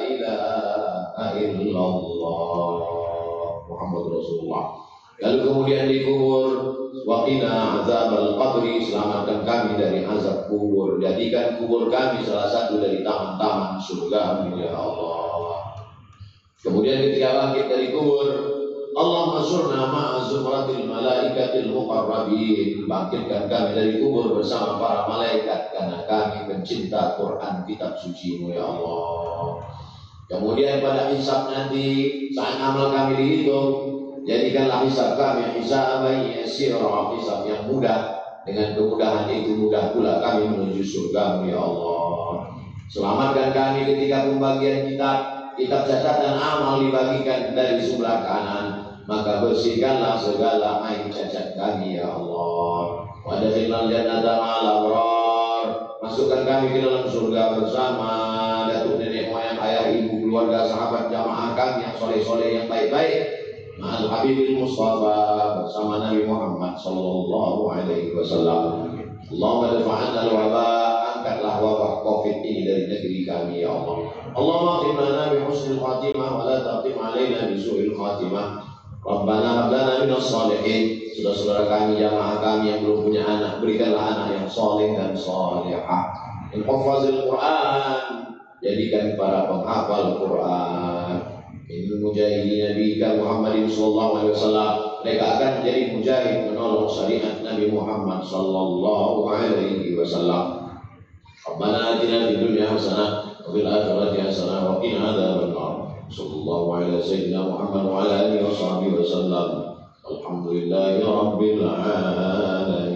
Speaker 1: ilaha illallah Muhammad Rasulullah. Lalu kemudian dikubur. Waqina azabal qabri. Selamatkan kami dari azab kubur. Jadikan kubur kami salah satu dari taman-taman surga ya Allah. Kemudian ketika bangkit dari kubur, Allahumma surna ma'a zumratil malaikatil muqarrabin. Bangkitkan kami dari kubur bersama para malaikat karena kami pencinta Quran kitab suci-Mu ya Allah. Kemudian pada hisab nanti saat amal kami dihitung, jadikanlah hisab kami hisaban yasira, hisab yang mudah. Dengan kemudahan itu mudah pula kami menuju surga ya Allah. Selamatkan kami ketika pembagian kitab catatan amal dibagikan dari sebelah kanan. Maka bersihkanlah segala aib cacat kami ya Allah. Wa adkhilnal jannata ma'al abrar. Masukkan kami ke dalam surga bersama datuk nenek moyang ayah ibu keluarga sahabat jamaah kami yang soleh-soleh yang baik-baik. Ma'al Habibil Mustafa bersama Nabi Muhammad sallallahu alaihi wasallam. Allahumma dafa'anna al-waba. Angkatlah wabah Covid ini dari negeri kami ya Allah. Allahumma khtim lana bi husnil khatimah wa la taqtim alaina bi su'il khatimah. Rabbana hab lana minas shalihin. Saudara-saudara kami, jamaah kami yang belum punya anak, berikanlah anak yang saleh dan salihah. Hafazil Quran. Jadikan para penghafal Quran. Mujahidin Nabi Muhammad sallallahu alaihi wasallam. Mereka akan menjadi mujahid menolong syariat Nabi Muhammad sallallahu alaihi wasallam. Rabbana atina fid dunya hasanah wa fil akhirati hasanah wa qina adzabannar. Sallallahu alaihi sayyidina Muhammad wa ala alihi wa sahbihi wasallam. Alhamdulillahirabbil alamin.